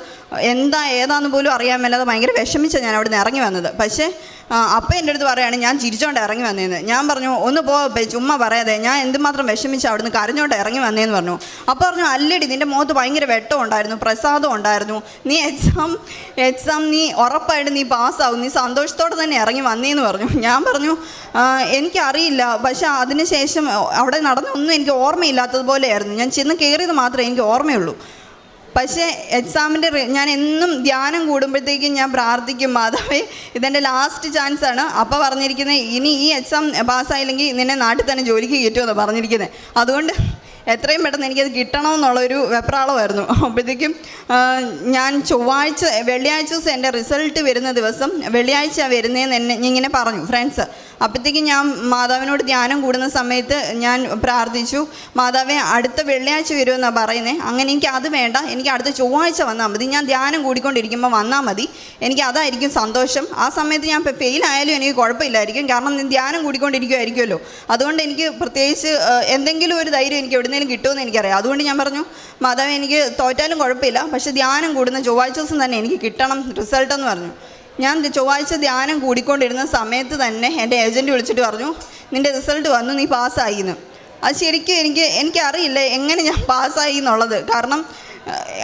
ഏതാന്ന് പോലും അറിയാൻ മേലാതെ ഭയങ്കര വിഷമിച്ചാണ് ഞാൻ അവിടുന്ന് ഇറങ്ങി വന്നത്. പക്ഷേ അപ്പം എൻ്റെ അടുത്ത് പറയുകയാണ് ഞാൻ ചിരിച്ചോണ്ട് ഇറങ്ങി വന്നതെന്ന്. ഞാൻ പറഞ്ഞു, ഒന്ന് ചുമ്മാ പറയാതെ, ഞാൻ എന്തുമാത്രം വിഷമിച്ച് അവിടുന്ന് കരഞ്ഞോണ്ട് ഇറങ്ങി വന്നതെന്ന് പറഞ്ഞു. അപ്പോൾ പറഞ്ഞു, അല്ലടി, നിൻ്റെ മുഖത്ത് ഭയങ്കര വെട്ടം ഉണ്ടായിരുന്നു, പ്രസാദം ഉണ്ടായിരുന്നു, നീ എക്സാം നീ ഉറപ്പായിട്ട് നീ പാസ്സാവും, നീ സന്തോഷത്തോടെ തന്നെ ഇറങ്ങി വന്നേന്ന് പറഞ്ഞു. ഞാൻ പറഞ്ഞു, എനിക്കറിയില്ല, പക്ഷേ അതിനുശേഷം അവിടെ നടന്നൊന്നും എനിക്ക് ഓർമ്മയില്ലാത്തതുപോലെയായിരുന്നു. ഞാൻ ചെന്ന് കയറിയത് മാത്രമേ എനിക്ക് ഓർമ്മയുള്ളൂ. പക്ഷേ എക്സാമിൻ്റെ ഞാൻ എന്നും ധ്യാനം കൂടുമ്പോഴത്തേക്കും ഞാൻ പ്രാർത്ഥിക്കും, മാതാവേ, ഇതെൻ്റെ ലാസ്റ്റ് ചാൻസാണ്. അപ്പോൾ പറഞ്ഞിരിക്കുന്നത്, ഇനി ഈ എക്സാം പാസ്സായില്ലെങ്കിൽ നിന്നെ നാട്ടിൽ തന്നെ ജോലിക്ക് കയറ്റുമെന്ന് പറഞ്ഞിരിക്കുന്നത്. അതുകൊണ്ട് എത്രയും പെട്ടെന്ന് എനിക്കത് കിട്ടണമെന്നുള്ളൊരു വെപ്രാളമായിരുന്നു. അപ്പോഴത്തേക്കും ഞാൻ വെള്ളിയാഴ്ച ദിവസം എൻ്റെ റിസൾട്ട് വരുന്ന ദിവസം, വെള്ളിയാഴ്ച വരുന്നതെന്ന് എന്നെ ഇങ്ങനെ പറഞ്ഞു ഫ്രണ്ട്സ്. അപ്പോഴത്തേക്കും ഞാൻ മാതാവിനോട് ധ്യാനം കൂടുന്ന സമയത്ത് ഞാൻ പ്രാർത്ഥിച്ചു, മാതാവേ, അടുത്ത വെള്ളിയാഴ്ച വരുമെന്നാണ് പറയുന്നത്. അങ്ങനെ എനിക്ക് അത് വേണ്ട, എനിക്ക് അടുത്ത ചൊവ്വാഴ്ച വന്നാൽ മതി. ഞാൻ ധ്യാനം കൂടിക്കൊണ്ടിരിക്കുമ്പോൾ വന്നാൽ മതി, എനിക്ക് അതായിരിക്കും സന്തോഷം. ആ സമയത്ത് ഞാൻ ഫെയിലായാലും എനിക്ക് കുഴപ്പമില്ലായിരിക്കും, കാരണം ഞാൻ ധ്യാനം കൂടിക്കൊണ്ടിരിക്കുമായിരിക്കുമല്ലോ. അതുകൊണ്ട് എനിക്ക് പ്രത്യേകിച്ച് എന്തെങ്കിലും ഒരു ധൈര്യം എനിക്ക് എവിടുന്നേലും കിട്ടുമെന്ന് എനിക്കറിയാം. അതുകൊണ്ട് ഞാൻ പറഞ്ഞു, മാതാവേ, എനിക്ക് തോറ്റാലും കുഴപ്പമില്ല, പക്ഷേ ധ്യാനം കൂടുന്ന ചൊവ്വാഴ്ച ദിവസം തന്നെ എനിക്ക് കിട്ടണം റിസൾട്ടെന്ന് പറഞ്ഞു. ഞാൻ ചൊവ്വാഴ്ച ധ്യാനം കൂടിക്കൊണ്ടിരുന്ന സമയത്ത് തന്നെ എൻ്റെ ഏജൻറ്റ് വിളിച്ചിട്ട് പറഞ്ഞു, നിൻ്റെ റിസൾട്ട് വന്നു, നീ പാസ്സായിന്ന്. അത് ശരിക്കും എനിക്കറിയില്ല എങ്ങനെ ഞാൻ പാസ്സായി എന്നുള്ളത്. കാരണം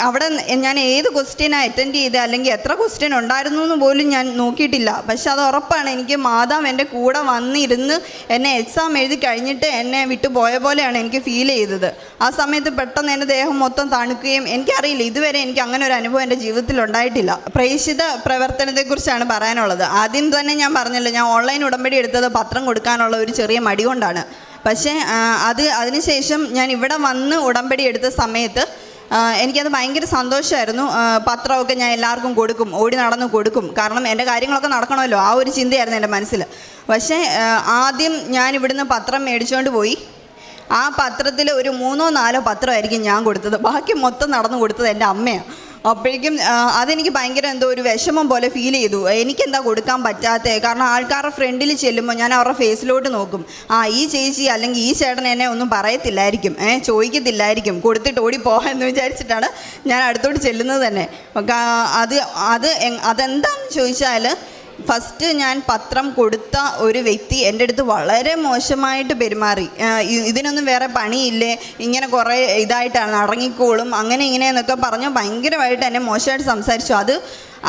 അവിടെ ഞാൻ ഏത് ക്വസ്റ്റ്യനാണ് അറ്റൻഡ് ചെയ്തത്, അല്ലെങ്കിൽ എത്ര ക്വസ്റ്റ്യൻ ഉണ്ടായിരുന്നു എന്ന് പോലും ഞാൻ നോക്കിയിട്ടില്ല. പക്ഷെ അത് ഉറപ്പാണ്, എനിക്ക് മാതാവ് എൻ്റെ കൂടെ വന്നിരുന്ന് എന്നെ എക്സാം എഴുതി കഴിഞ്ഞിട്ട് എന്നെ വിട്ടു പോയ പോലെയാണ് എനിക്ക് ഫീൽ ചെയ്തത്. ആ സമയത്ത് പെട്ടെന്ന് എൻ്റെ ദേഹം മൊത്തം തണുക്കുകയും, എനിക്കറിയില്ല, ഇതുവരെ എനിക്ക് അങ്ങനെ ഒരു അനുഭവം എൻ്റെ ജീവിതത്തിൽ ഉണ്ടായിട്ടില്ല. പ്രേക്ഷിത പ്രവർത്തനത്തെക്കുറിച്ചാണ് പറയാനുള്ളത്. ആദ്യം തന്നെ ഞാൻ പറഞ്ഞല്ലോ, ഞാൻ ഓൺലൈൻ ഉടമ്പടി എടുത്തത് പത്രം കൊടുക്കാനുള്ള ഒരു ചെറിയ മടി കൊണ്ടാണ്. പക്ഷേ അതിനുശേഷം ഞാൻ ഇവിടെ വന്ന് ഉടമ്പടി എടുത്ത സമയത്ത് എനിക്കത് ഭയങ്കര സന്തോഷമായിരുന്നു. പത്രമൊക്കെ ഞാൻ എല്ലാവർക്കും കൊടുക്കും, ഓടി നടന്ന് കൊടുക്കും. കാരണം എൻ്റെ കാര്യങ്ങളൊക്കെ നടക്കണമല്ലോ, ആ ഒരു ചിന്തയായിരുന്നു എൻ്റെ മനസ്സിൽ. പക്ഷേ ആദ്യം ഞാൻ ഇവിടുന്ന് പത്രം മേടിച്ചുകൊണ്ട് പോയി. ആ പത്രത്തിൽ ഒരു 3-4 പത്രമായിരിക്കും ഞാൻ കൊടുത്തത്, ബാക്കി മൊത്തം നടന്നു കൊടുത്തത് എൻ്റെ അമ്മയാണ്. അപ്പോഴേക്കും അതെനിക്ക് ഭയങ്കര എന്തോ ഒരു വിഷമം പോലെ ഫീൽ ചെയ്തു. എനിക്കെന്താ കൊടുക്കാൻ പറ്റാത്തത്? കാരണം ആൾക്കാരുടെ ഫ്രണ്ടിൽ ചെല്ലുമ്പോൾ ഞാൻ അവരുടെ ഫേസിലോട്ട് നോക്കും, ഈ ചേച്ചി അല്ലെങ്കിൽ ഈ ചേട്ടൻ എന്നെ ഒന്നും പറയത്തില്ലായിരിക്കും, ചോദിക്കത്തില്ലായിരിക്കും, കൊടുത്തിട്ട് ഓടിപ്പോകാമെന്ന് വിചാരിച്ചിട്ടാണ് ഞാൻ അടുത്തോട്ട് ചെല്ലുന്നത് തന്നെ. അതെന്താണെന്ന് ചോദിച്ചാൽ, ഫസ്റ്റ് ഞാൻ പത്രം കൊടുത്ത ഒരു വ്യക്തി എൻ്റെ അടുത്ത് വളരെ മോശമായിട്ട് പെരുമാറി. ഇതിനൊന്നും വേറെ പണിയില്ലേ, ഇങ്ങനെ കുറേ ഇതായിട്ടാണ്, അടങ്ങിക്കോളും, അങ്ങനെ ഇങ്ങനെയെന്നൊക്കെ പറഞ്ഞ് ഭയങ്കരമായിട്ട് എന്നെ മോശമായിട്ട് സംസാരിച്ചു.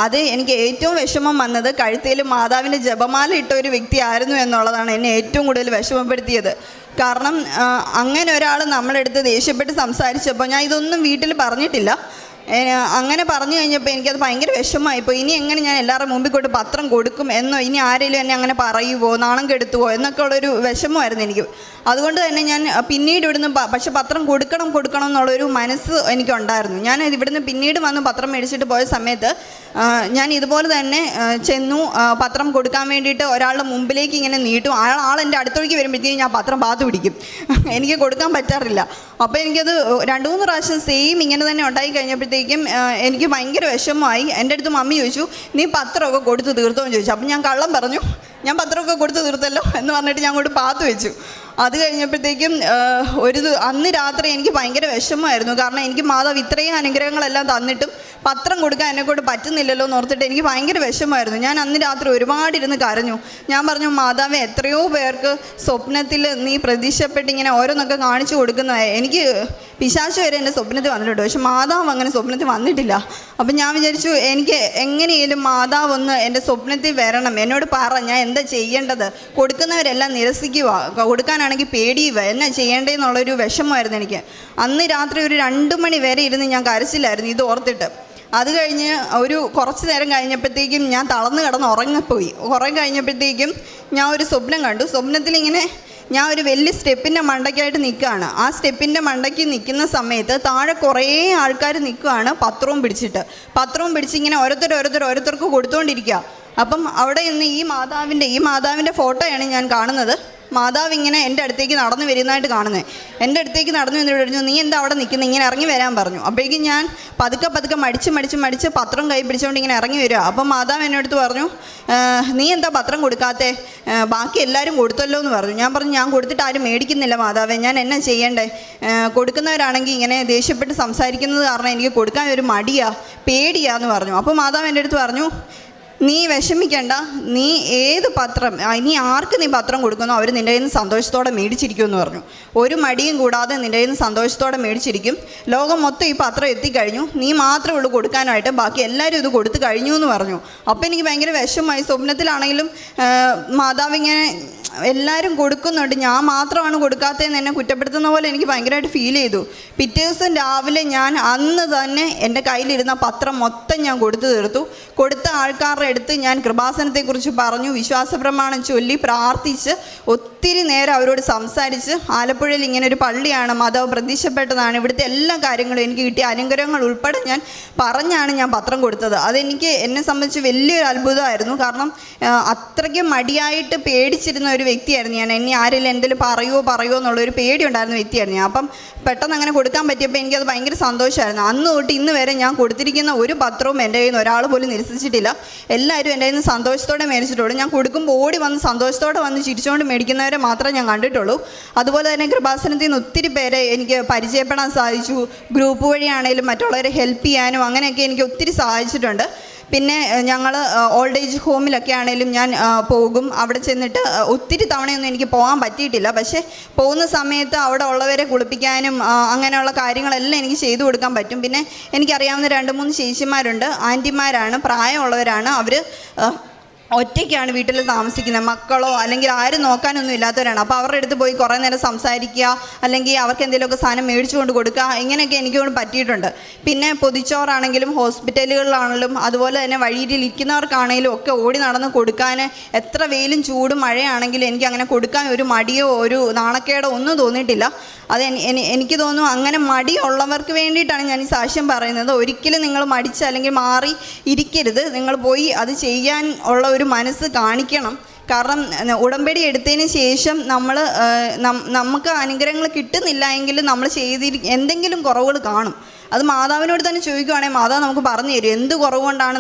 അത് എനിക്ക് ഏറ്റവും വിഷമം വന്നത് കഴുത്തിൽ മാതാവിൻ്റെ ജപമാല ഇട്ട ഒരു വ്യക്തിയായിരുന്നു എന്നുള്ളതാണ് എന്നെ ഏറ്റവും കൂടുതൽ വിഷമപ്പെടുത്തിയത്. കാരണം അങ്ങനെ ഒരാൾ നമ്മുടെ അടുത്ത് ദേഷ്യപ്പെട്ട് സംസാരിച്ചപ്പോൾ ഞാൻ ഇതൊന്നും വീട്ടിൽ പറഞ്ഞിട്ടില്ല. അങ്ങനെ പറഞ്ഞു കഴിഞ്ഞപ്പോൾ എനിക്കത് ഭയങ്കര വിഷമമായിപ്പോൾ. ഇനി എങ്ങനെ ഞാൻ എല്ലാവരുടെ മുമ്പിൽ കൊണ്ട് പത്രം കൊടുക്കും എന്നോ, ഇനി ആരെങ്കിലും എന്നെ അങ്ങനെ പറയുമോ, നാണം കെടുത്തുവോ എന്നൊക്കെ ഉള്ളൊരു വിഷമമായിരുന്നു എനിക്ക്. അതുകൊണ്ട് തന്നെ ഞാൻ പിന്നീട് ഇവിടുന്ന് പക്ഷെ പത്രം കൊടുക്കണം എന്നുള്ളൊരു മനസ്സ് എനിക്കുണ്ടായിരുന്നു. ഞാൻ ഇവിടുന്ന് പിന്നീട് വന്ന് പത്രം മേടിച്ചിട്ട് പോയ സമയത്ത് ഞാൻ ഇതുപോലെ തന്നെ ചെന്നു പത്രം കൊടുക്കാൻ വേണ്ടിയിട്ട് ഒരാളുടെ മുമ്പിലേക്ക് ഇങ്ങനെ നീട്ടും. ആൾ എൻ്റെ അടുത്തേക്ക് വരുമ്പോഴത്തേക്കും ഞാൻ പത്രം പാത്ത് പിടിക്കും, എനിക്ക് കൊടുക്കാൻ പറ്റാറില്ല. അപ്പോൾ എനിക്കത് 2-3 പ്രാവശ്യം സെയിം ഇങ്ങനെ തന്നെ ഉണ്ടായി കഴിഞ്ഞപ്പോഴത്തേക്കും എനിക്ക് ഭയങ്കര വിഷമമായി. എൻ്റെ അടുത്ത് മമ്മി ചോദിച്ചു, നീ പത്രമൊക്കെ കൊടുത്ത് തീർത്തോ എന്ന് ചോദിച്ചു. അപ്പം ഞാൻ കള്ളം പറഞ്ഞു, ഞാൻ പത്രമൊക്കെ കൊടുത്ത് തീർത്തല്ലോ എന്ന് പറഞ്ഞിട്ട് ഞാൻ അങ്ങോട്ട് പാത്ത് വെച്ചു. അത് കഴിഞ്ഞപ്പോഴത്തേക്കും അന്ന് രാത്രി എനിക്ക് ഭയങ്കര വിഷമമായിരുന്നു. കാരണം എനിക്ക് മാതാവ് ഇത്രയും അനുഗ്രഹങ്ങളെല്ലാം തന്നിട്ടും പത്രം കൊടുക്കാൻ എന്നെക്കൊണ്ട് പറ്റുന്നില്ലല്ലോ എന്ന് ഓർത്തിട്ട് എനിക്ക് ഭയങ്കര വിഷമമായിരുന്നു. ഞാൻ അന്ന് രാത്രി ഒരുപാടിരുന്ന് കരഞ്ഞു. ഞാൻ പറഞ്ഞു, മാതാവേ, എത്രയോ പേർക്ക് സ്വപ്നത്തിൽ നീ പ്രതീക്ഷപ്പെട്ട് ഇങ്ങനെ ഓരോന്നൊക്കെ കാണിച്ചു കൊടുക്കുന്നത്, എനിക്ക് പിശാച് വരെ എൻ്റെ സ്വപ്നത്തിൽ വന്നിട്ടുണ്ട്, പക്ഷെ മാതാവ് അങ്ങനെ സ്വപ്നത്തിൽ വന്നിട്ടില്ല. അപ്പം ഞാൻ വിചാരിച്ചു, എനിക്ക് എങ്ങനെയെങ്കിലും മാതാവ് ഒന്ന് എൻ്റെ സ്വപ്നത്തിൽ വരണം, എന്നോട് പറ ഞാൻ എന്താ ചെയ്യേണ്ടത്. കൊടുക്കുന്നവരെല്ലാം നിരസിക്കുക, കൊടുക്കാനാണെങ്കിൽ പേടിയുക, എന്നാ ചെയ്യേണ്ടതെന്നുള്ളൊരു വിഷമമായിരുന്നു എനിക്ക്. അന്ന് രാത്രി ഒരു 2 മണി വരെ ഇരുന്ന് ഞാൻ കരച്ചില്ലായിരുന്നു ഇത് ഓർത്തിട്ട്. അത് കഴിഞ്ഞ് കുറച്ച് നേരം കഴിഞ്ഞപ്പോഴത്തേക്കും ഞാൻ തളർന്ന് കിടന്ന് ഉറങ്ങിപ്പോയി. കഴിഞ്ഞപ്പോഴത്തേക്കും ഞാൻ ഒരു സ്വപ്നം കണ്ടു. സ്വപ്നത്തിൽ ഇങ്ങനെ ഞാൻ ഒരു വലിയ സ്റ്റെപ്പിൻ്റെ മണ്ടയ്ക്കായിട്ട് നിൽക്കുകയാണ്. ആ സ്റ്റെപ്പിൻ്റെ മണ്ടയ്ക്ക് നിൽക്കുന്ന സമയത്ത് താഴെ കുറേ ആൾക്കാർ നിൽക്കുകയാണ്, പത്രവും പിടിച്ച് ഇങ്ങനെ ഓരോരുത്തർക്ക് കൊടുത്തുകൊണ്ടിരിക്കുക. അപ്പം അവിടെ നിന്ന് ഈ മാതാവിൻ്റെ ഫോട്ടോയാണ് ഞാൻ കാണുന്നത്. മാതാവ് ഇങ്ങനെ എൻ്റെ അടുത്തേക്ക് നടന്നു വരുന്നതായിട്ട് കാണുന്നത്. എൻ്റെ അടുത്തേക്ക് നടന്നു വന്നിട്ട് പറഞ്ഞു, നീ എന്താ അവിടെ നിൽക്കുന്നത്, ഇങ്ങനെ ഇറങ്ങി വരാൻ പറഞ്ഞു. അപ്പോഴേക്കും ഞാൻ പതുക്കെ മടിച്ച് പത്രം കൈ പിടിച്ചുകൊണ്ട് ഇങ്ങനെ ഇറങ്ങി വരിക. അപ്പം മാതാവ് എന്നോട് പറഞ്ഞു, നീ എന്താ പത്രം കൊടുക്കാത്തേ, ബാക്കി എല്ലാവരും കൊടുത്തല്ലോ എന്ന് പറഞ്ഞു. ഞാൻ പറഞ്ഞു, ഞാൻ കൊടുത്തിട്ട് ആരും മേടിക്കുന്നില്ല മാതാവേ, ഞാൻ എന്നാ ചെയ്യണ്ടേ, കൊടുക്കുന്നവരാണെങ്കിൽ ഇങ്ങനെ ദേഷ്യപ്പെട്ട് സംസാരിക്കുന്നത് കാരണം എനിക്ക് കൊടുക്കാൻ ഒരു പേടിയാന്ന് പറഞ്ഞു. അപ്പോൾ മാതാവ് എൻ്റെ അടുത്ത് പറഞ്ഞു, നീ വിഷമിക്കണ്ട, നീ ഏത് പത്രം ഇനി ആർക്ക് നീ പത്രം കൊടുക്കുന്നോ അവർ നിൻ്റെ കയ്യിൽ നിന്ന് സന്തോഷത്തോടെ മേടിച്ചിരിക്കുമെന്ന് പറഞ്ഞു. ഒരു മടിയും കൂടാതെ നിൻ്റെ കയ്യിൽ നിന്ന് സന്തോഷത്തോടെ മേടിച്ചിരിക്കും. ലോകം മൊത്തം ഈ പത്രം എത്തിക്കഴിഞ്ഞു, നീ മാത്രമേ ഉള്ളൂ കൊടുക്കാനായിട്ട്, ബാക്കി എല്ലാവരും ഇത് കൊടുത്തു കഴിഞ്ഞു എന്ന് പറഞ്ഞു. അപ്പോൾ എനിക്ക് ഭയങ്കര വിഷമമായി. സ്വപ്നത്തിലാണെങ്കിലും മാതാവിങ്ങനെ എല്ലാവരും കൊടുക്കുന്നുണ്ട്, ഞാൻ മാത്രമാണ് കൊടുക്കാത്തതെന്ന് എന്നെ കുറ്റപ്പെടുത്തുന്ന പോലെ എനിക്ക് ഭയങ്കരമായിട്ട് ഫീൽ ചെയ്തു. പിറ്റേ ദിവസം രാവിലെ ഞാൻ അന്ന് തന്നെ എൻ്റെ കയ്യിലിരുന്ന പത്രം മൊത്തം ഞാൻ കൊടുത്തു തീർത്തു. കൊടുത്ത ആൾക്കാരുടെ അടുത്ത് ഞാൻ കൃപാസനത്തെക്കുറിച്ച് പറഞ്ഞു, വിശ്വാസ പ്രമാണം ചൊല്ലി പ്രാർത്ഥിച്ച് ഒത്തിരി നേരം അവരോട് സംസാരിച്ച്, ആലപ്പുഴയിൽ ഇങ്ങനെ ഒരു പള്ളിയാണ്, മാതാവ് പ്രത്യക്ഷപ്പെട്ടതാണ്, ഇവിടുത്തെ എല്ലാ കാര്യങ്ങളും എനിക്ക് കിട്ടിയ അനുഗ്രഹങ്ങൾ ഉൾപ്പെടെ ഞാൻ പറഞ്ഞാണ് ഞാൻ പത്രം കൊടുത്തത്. അതെനിക്ക് എന്നെ സംബന്ധിച്ച് വലിയൊരു അത്ഭുതമായിരുന്നു. കാരണം അത്രയ്ക്ക് മടിയായിട്ട് പേടിച്ചിരുന്ന ഒരു വ്യക്തിയായിരുന്നു ഞാൻ. ഇനി ആരെങ്കിലും എന്തെങ്കിലും പറയുമോ എന്നുള്ളൊരു പേടി ഉണ്ടായിരുന്ന വ്യക്തിയായിരുന്നു ഞാൻ. അപ്പം പെട്ടെന്ന് അങ്ങനെ കൊടുക്കാൻ പറ്റിയപ്പോൾ എനിക്കത് ഭയങ്കര സന്തോഷമായിരുന്നു. അന്ന് തൊട്ട് ഇന്ന് വരെ ഞാൻ കൊടുത്തിരിക്കുന്ന ഒരു പത്രവും എൻ്റെ കയ്യിൽ നിന്ന് ഒരാൾ പോലും നിരസിച്ചിട്ടില്ല. എല്ലാവരും എൻ്റെ കയ്യിൽ നിന്ന് സന്തോഷത്തോടെ മേടിച്ചിട്ടുള്ളൂ. ഞാൻ കൊടുക്കുമ്പോൾ ഓടി വന്ന് സന്തോഷത്തോടെ വന്ന് ചിരിച്ചുകൊണ്ട് മേടിക്കുന്നവരെ മാത്രമേ ഞാൻ കണ്ടിട്ടുള്ളൂ. അതുപോലെ തന്നെ കൃപാസനത്തിൽ നിന്ന് ഒത്തിരി പേരെ എനിക്ക് പരിചയപ്പെടാൻ സാധിച്ചു. ഗ്രൂപ്പ് വഴിയാണെങ്കിലും മറ്റുള്ളവരെ ഹെൽപ്പ് ചെയ്യാനും അങ്ങനെയൊക്കെ എനിക്ക് ഒത്തിരി സഹായിച്ചിട്ടുണ്ട്. പിന്നെ ഞങ്ങൾ ഓൾഡ് ഏജ് ഹോമിലൊക്കെ ആണെങ്കിലും ഞാൻ പോകും. അവിടെ ചെന്നിട്ട് ഒത്തിരി തവണയൊന്നും എനിക്ക് പോകാൻ പറ്റിയിട്ടില്ല. പക്ഷേ പോകുന്ന സമയത്ത് അവിടെ ഉള്ളവരെ കുളിപ്പിക്കാനും അങ്ങനെയുള്ള കാര്യങ്ങളെല്ലാം എനിക്ക് ചെയ്തു കൊടുക്കാൻ പറ്റും. പിന്നെ എനിക്കറിയാവുന്ന 2-3 ചേച്ചിമാരുണ്ട്, ആൻറ്റിമാരാണ്, പ്രായമുള്ളവരാണ്. അവർ ഒറ്റയ്ക്കാണ് വീട്ടിൽ താമസിക്കുന്നത്. മക്കളോ അല്ലെങ്കിൽ ആരും നോക്കാനൊന്നും ഇല്ലാത്തവരാണ്. അപ്പോൾ അവരുടെ അടുത്ത് പോയി കുറേ നേരം സംസാരിക്കുക, അല്ലെങ്കിൽ അവർക്ക് എന്തെങ്കിലുമൊക്കെ സാധനം മേടിച്ചു കൊണ്ട് കൊടുക്കുക, ഇങ്ങനെയൊക്കെ എനിക്ക് പറ്റിയിട്ടുണ്ട്. പിന്നെ പൊതിച്ചോറാണെങ്കിലും ഹോസ്പിറ്റലുകളിലാണെങ്കിലും അതുപോലെ തന്നെ വഴിയിലിരിക്കുന്നവർക്കാണെങ്കിലും ഒക്കെ ഓടി നടന്ന് കൊടുക്കാൻ, എത്ര വെയിലും ചൂടും മഴയാണെങ്കിലും എനിക്ക് അങ്ങനെ കൊടുക്കാൻ ഒരു മടിയോ ഒരു നാണക്കേടോ ഒന്നും തോന്നിയിട്ടില്ല. അത് എനിക്ക് തോന്നുന്നു അങ്ങനെ മടിയുള്ളവർക്ക് വേണ്ടിയിട്ടാണ് ഞാൻ ഈ സാക്ഷ്യം പറയുന്നത്. ഒരിക്കലും നിങ്ങൾ മടിച്ച് അല്ലെങ്കിൽ മാറി ഇരിക്കരുത്. നിങ്ങൾ പോയി അത് ചെയ്യാൻ ഉള്ള ഒരു മനസ്സ് കാണിക്കണം. കാരണം ഉടമ്പടി എടുത്തതിന് ശേഷം നമുക്ക് അനുഗ്രഹങ്ങൾ കിട്ടുന്നില്ല എങ്കിൽ നമ്മൾ എന്തെങ്കിലും കുറവുകൾ കാണും. അത് മാതാവിനോട് തന്നെ ചോദിക്കുവാണെങ്കിൽ മാതാവ് നമുക്ക് പറഞ്ഞു തരും എന്ത് കുറവുകൊണ്ടാണ്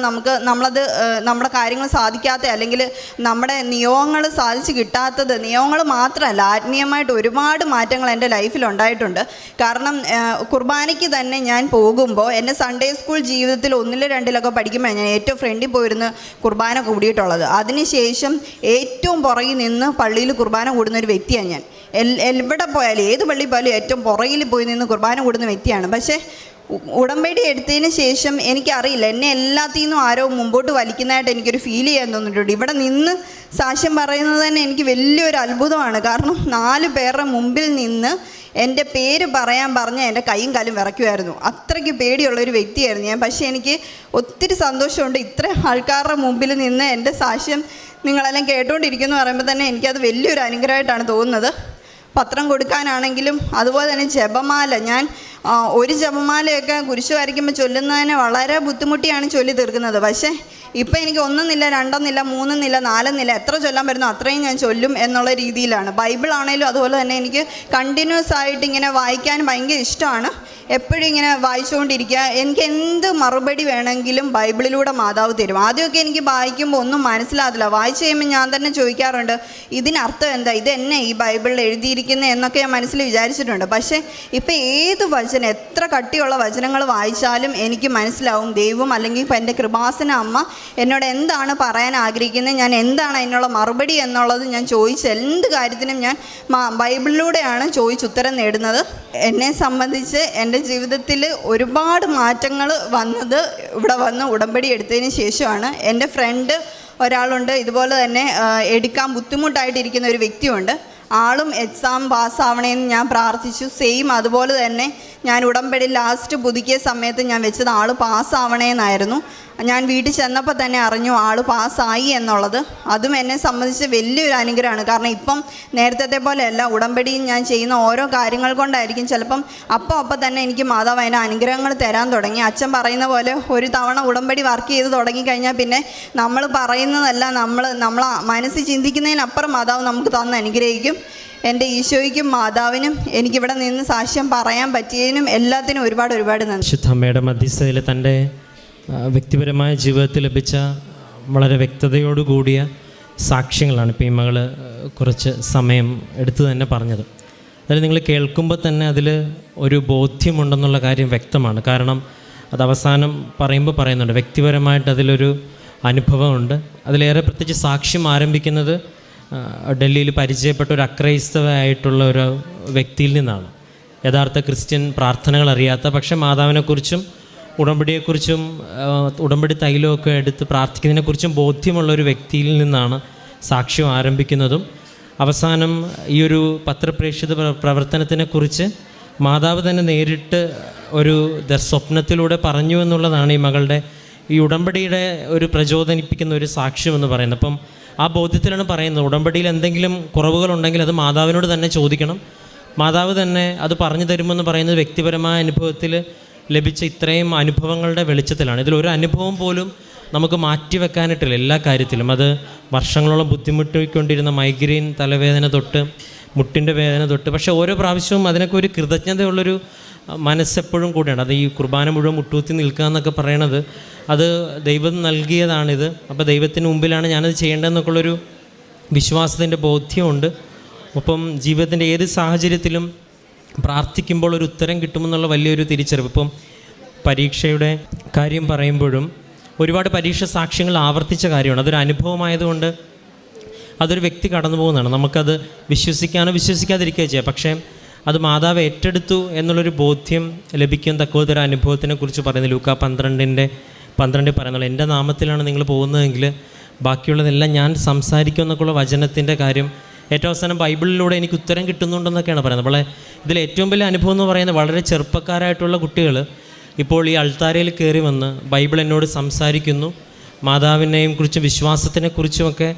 നമ്മുടെ കാര്യങ്ങൾ സാധിക്കാത്തത്, അല്ലെങ്കിൽ നമ്മുടെ നിയോഗങ്ങൾ സാധിച്ച് കിട്ടാത്തത്. നിയോഗങ്ങൾ മാത്രമല്ല, ആത്മീയമായിട്ട് ഒരുപാട് മാറ്റങ്ങൾ എൻ്റെ ലൈഫിൽ ഉണ്ടായിട്ടുണ്ട്. കാരണം കുർബാനയ്ക്ക് തന്നെ ഞാൻ പോകുമ്പോൾ എൻ്റെ സൺഡേ സ്കൂൾ ജീവിതത്തിൽ 1 2 പഠിക്കുമ്പോൾ ഞാൻ ഏറ്റവും ഫ്രണ്ടിൽ പോയിരുന്ന് കുർബാന കൂടിയിട്ടുള്ളത്. അതിനുശേഷം ഏറ്റവും പുറകിൽ നിന്ന് പള്ളിയിൽ കുർബാന കൂടുന്ന ഒരു വ്യക്തിയാണ് ഞാൻ. എവിടെ പോയാലും ഏത് പള്ളിയിൽ പോയാലും ഏറ്റവും പുറകിൽ പോയി നിന്ന് കുർബാന കൂടുന്ന വ്യക്തിയാണ്. പക്ഷേ ഉടമ്പടി എടുത്തതിന് ശേഷം എനിക്കറിയില്ല, എന്നെ എല്ലാത്തിൽ നിന്നും ആരോ മുമ്പോട്ട് വലിക്കുന്നതായിട്ട് എനിക്കൊരു ഫീൽ ചെയ്യാൻ തോന്നിയിട്ടുണ്ട്. ഇവിടെ നിന്ന് സാക്ഷ്യം പറയുന്നത് തന്നെ എനിക്ക് വലിയൊരു അത്ഭുതമാണ്. കാരണം 4 പേരുടെ മുമ്പിൽ നിന്ന് എൻ്റെ പേര് പറഞ്ഞ് എൻ്റെ കൈയും കാലും വിറയ്ക്കുമായിരുന്നു. അത്രയ്ക്ക് പേടിയുള്ളൊരു വ്യക്തിയായിരുന്നു ഞാൻ. പക്ഷേ എനിക്ക് ഒത്തിരി സന്തോഷമുണ്ട് ഇത്രയും ആൾക്കാരുടെ മുമ്പിൽ നിന്ന് എൻ്റെ സാക്ഷ്യം നിങ്ങളെല്ലാം കേട്ടുകൊണ്ടിരിക്കുന്നു പറയുമ്പോൾ തന്നെ എനിക്കത് വലിയൊരു അനുഗ്രഹമായിട്ടാണ് തോന്നുന്നത്. പത്രം കൊടുക്കാനാണെങ്കിലും അതുപോലെ തന്നെ ജപമാല, ഞാൻ ഒരു ജപമാലയൊക്കെ കുരിശ് വരയ്ക്കുമ്പോൾ ചൊല്ലുന്നതിന് വളരെ ബുദ്ധിമുട്ടിയാണ് ചൊല്ലി തീർക്കുന്നത്. പക്ഷേ ഇപ്പം എനിക്ക് 1 എന്നില്ല 2 എന്നില്ല 3 എന്നില്ല 4 എന്നില്ല, എത്ര ചൊല്ലാൻ പറ്റുന്നു അത്രയും ഞാൻ ചൊല്ലും എന്നുള്ള രീതിയിലാണ്. ബൈബിൾ ആണെങ്കിലും അതുപോലെ തന്നെ എനിക്ക് കണ്ടിന്യൂസ് ആയിട്ട് ഇങ്ങനെ വായിക്കാൻ ഭയങ്കര ഇഷ്ടമാണ്. എപ്പോഴും ഇങ്ങനെ വായിച്ചുകൊണ്ടിരിക്കുക. എനിക്ക് എന്ത് മറുപടി വേണമെങ്കിലും ബൈബിളിലൂടെ മാതാവ് തരും. ആദ്യമൊക്കെ എനിക്ക് വായിക്കുമ്പോൾ ഒന്നും മനസ്സിലാകില്ല. വായിച്ചു കഴിയുമ്പോൾ ഞാൻ തന്നെ ചോദിക്കാറുണ്ട്, ഇതിനർത്ഥം എന്താ, ഇതെന്നെ ഈ ബൈബിളിൽ എഴുതിയിരിക്കുന്നത് എന്നൊക്കെ ഞാൻ മനസ്സിൽ വിചാരിച്ചിട്ടുണ്ട്. പക്ഷേ ഇപ്പം ഏത് വചനം, എത്ര കട്ടിയുള്ള വചനങ്ങൾ വായിച്ചാലും എനിക്ക് മനസ്സിലാവും ദൈവം അല്ലെങ്കിൽ ഇപ്പം എൻ്റെ കൃപാസന അമ്മ എന്നോട് എന്താണ് പറയാൻ ആഗ്രഹിക്കുന്നത്, ഞാൻ എന്താണ് അതിനുള്ള മറുപടി എന്നുള്ളത് ഞാൻ ചോദിച്ച എന്ത് കാര്യത്തിനും ഞാൻ ബൈബിളിലൂടെയാണ് ചോദിച്ചുത്തരം നേടുന്നത്. എന്നെ സംബന്ധിച്ച് എൻ്റെ ജീവിതത്തിൽ ഒരുപാട് മാറ്റങ്ങൾ വന്നത് ഇവിടെ വന്ന് ഉടമ്പടി എടുത്തതിന് ശേഷമാണ്. എൻ്റെ ഫ്രണ്ട് ഒരാളുണ്ട്, ഇതുപോലെ തന്നെ എടുക്കാൻ ബുദ്ധിമുട്ടായിട്ടിരിക്കുന്ന ഒരു വ്യക്തിയുണ്ട്. ആളും എക്സാം പാസ്സാവണേന്ന് ഞാൻ പ്രാർത്ഥിച്ചു. സെയിം അതുപോലെ തന്നെ ഞാൻ ഉടമ്പടി ലാസ്റ്റ് പുതുക്കിയ സമയത്ത് ഞാൻ വെച്ചത് ആൾ പാസ്സാവണേന്നായിരുന്നു. ഞാൻ വീട്ടിൽ ചെന്നപ്പോൾ തന്നെ അറിഞ്ഞു ആൾ പാസ്സായി എന്നുള്ളത്. അതും എന്നെ സംബന്ധിച്ച് വലിയൊരു അനുഗ്രഹമാണ്. കാരണം ഇപ്പം നേരത്തെ പോലെയല്ല, ഉടമ്പടിയും ഞാൻ ചെയ്യുന്ന ഓരോ കാര്യങ്ങൾ കൊണ്ടായിരിക്കും ചിലപ്പം അപ്പം തന്നെ എനിക്ക് മാതാവ് അതിൻ്റെ അനുഗ്രഹങ്ങൾ തരാൻ തുടങ്ങി. അച്ഛൻ പറയുന്ന പോലെ ഒരു തവണ ഉടമ്പടി വർക്ക് ചെയ്ത് തുടങ്ങിക്കഴിഞ്ഞാൽ പിന്നെ നമ്മൾ പറയുന്നതല്ല, നമ്മൾ മനസ്സിൽ ചിന്തിക്കുന്നതിനപ്പുറം മാതാവ് നമുക്ക് തന്ന് അനുഗ്രഹിക്കും. എൻ്റെ ഈശോയ്ക്കും മാതാവിനും എനിക്കിവിടെ നിന്ന് സാക്ഷ്യം പറയാൻ പറ്റിയതിനും എല്ലാത്തിനും ഒരുപാട് നന്ദി. ശുദ്ധമ്മയുടെ മധ്യസ്ഥതയിൽ തൻ്റെ വ്യക്തിപരമായ ജീവിതത്തിൽ ലഭിച്ച വളരെ വ്യക്തതയോടുകൂടിയ സാക്ഷ്യങ്ങളാണ് ഇപ്പോൾ ഈ മകൾ കുറച്ച് സമയം എടുത്തു തന്നെ പറഞ്ഞത്. അതിൽ നിങ്ങൾ കേൾക്കുമ്പോൾ തന്നെ അതിൽ ഒരു ബോധ്യമുണ്ടെന്നുള്ള കാര്യം വ്യക്തമാണ്. കാരണം അത് അവസാനം പറയുന്നുണ്ട് വ്യക്തിപരമായിട്ട് അതിലൊരു അനുഭവമുണ്ട്. അതിലേറെ പ്രത്യേകിച്ച് സാക്ഷ്യം ആരംഭിക്കുന്നത് ഡൽഹിയിൽ പരിചയപ്പെട്ട ഒരു അക്രൈസ്തവയായിട്ടുള്ള ഒരു വ്യക്തിയിൽ നിന്നാണ്. യഥാർത്ഥ ക്രിസ്ത്യൻ പ്രാർത്ഥനകൾ അറിയാത്ത, പക്ഷേ മാതാവിനെക്കുറിച്ചും ഉടമ്പടിയെക്കുറിച്ചും ഉടമ്പടി തൈലമൊക്കെ എടുത്ത് പ്രാർത്ഥിക്കുന്നതിനെക്കുറിച്ചും ബോധ്യമുള്ള ഒരു വ്യക്തിയിൽ നിന്നാണ് സാക്ഷ്യം ആരംഭിക്കുന്നതും. അവസാനം ഈ ഒരു പത്രപ്രേക്ഷിത പ്രവർത്തനത്തിനെക്കുറിച്ച് മാതാവ് തന്നെ നേരിട്ട് ഒരു സ്വപ്നത്തിലൂടെ പറഞ്ഞു എന്നുള്ളതാണ് ഈ മകളുടെ ഈ ഉടമ്പടിയുടെ ഒരു പ്രചോദനിപ്പിക്കുന്ന ഒരു സാക്ഷ്യം എന്ന് പറയുന്നത്. അപ്പം ആ ബോധ്യത്തിലാണ് പറയുന്നത്, ഉടമ്പടിയിൽ എന്തെങ്കിലും കുറവുകളുണ്ടെങ്കിൽ അത് മാതാവിനോട് തന്നെ ചോദിക്കണം, മാതാവ് തന്നെ അത് പറഞ്ഞു തരുമെന്ന് പറയുന്നത് വ്യക്തിപരമായ അനുഭവത്തിൽ ലഭിച്ച ഇത്രയും അനുഭവങ്ങളുടെ വെളിച്ചത്തിലാണ്. ഇതിലൊരു അനുഭവം പോലും നമുക്ക് മാറ്റിവെക്കാനായിട്ടില്ല എല്ലാ കാര്യത്തിലും. അത് വർഷങ്ങളോളം ബുദ്ധിമുട്ടിക്കൊണ്ടിരുന്ന മൈഗ്രെയിൻ തലവേദന തൊട്ട് മുട്ടിൻ്റെ വേദന തൊട്ട്, പക്ഷേ ഓരോ പ്രാവശ്യവും അതിനൊക്കെ ഒരു കൃതജ്ഞതയുള്ളൊരു മനസ്സെപ്പോഴും കൂടെയാണ്. അത് ഈ കുർബാന മുഴുവൻ മുട്ടൂത്തി നിൽക്കുക എന്നൊക്കെ പറയണത് അത് ദൈവം നൽകിയതാണിത്. അപ്പോൾ ദൈവത്തിന് മുമ്പിലാണ് ഞാനത് ചെയ്യേണ്ടതെന്നൊക്കെയുള്ളൊരു വിശ്വാസത്തിൻ്റെ ബോധ്യമുണ്ട്. ഒപ്പം ജീവിതത്തിൻ്റെ ഏത് സാഹചര്യത്തിലും പ്രാർത്ഥിക്കുമ്പോൾ ഒരു ഉത്തരം കിട്ടുമെന്നുള്ള വലിയൊരു തിരിച്ചറിവ്. ഇപ്പം പരീക്ഷയുടെ കാര്യം പറയുമ്പോഴും ഒരുപാട് പരീക്ഷ സാക്ഷ്യങ്ങൾ ആവർത്തിച്ച കാര്യമാണ്. അതൊരു അനുഭവമായതുകൊണ്ട് അതൊരു വ്യക്തി കടന്നു പോകുന്നതാണ്. നമുക്കത് വിശ്വസിക്കാനോ വിശ്വസിക്കാതിരിക്കുകയോ ചെയ്യാം. പക്ഷേ അത് മാതാവ് ഏറ്റെടുത്തു എന്നുള്ളൊരു ബോധ്യം ലഭിക്കും തക്കോതൊരു അനുഭവത്തിനെ കുറിച്ച് പറയുന്നത് ലൂക്കാ 12:12 പറയുന്നുള്ളൂ. എൻ്റെ നാമത്തിലാണ് നിങ്ങൾ പോകുന്നതെങ്കിൽ ബാക്കിയുള്ളതെല്ലാം ഞാൻ സംസാരിക്കും എന്നൊക്കെയുള്ള വചനത്തിൻ്റെ കാര്യം ഏറ്റവും അവസാനം ബൈബിളിലൂടെ എനിക്ക് ഉത്തരം കിട്ടുന്നുണ്ടെന്നൊക്കെയാണ് പറയുന്നത്. അപ്പോൾ ഇതിൽ ഏറ്റവും വലിയ അനുഭവം എന്ന് പറയുന്നത് വളരെ ചെറുപ്പക്കാരായിട്ടുള്ള കുട്ടികൾ ഇപ്പോൾ ഈ അൾത്താരയിൽ കയറി വന്ന് ബൈബിൾ എന്നോട് സംസാരിക്കുന്നു, മാതാവിനെയും കുറിച്ചും വിശ്വാസത്തിനെക്കുറിച്ചുമൊക്കെ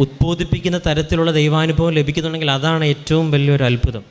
ഉദ്ബോധിപ്പിക്കുന്ന തരത്തിലുള്ള ദൈവാനുഭവം ലഭിക്കുന്നുണ്ടെങ്കിൽ അതാണ് ഏറ്റവും വലിയൊരു അത്ഭുതം.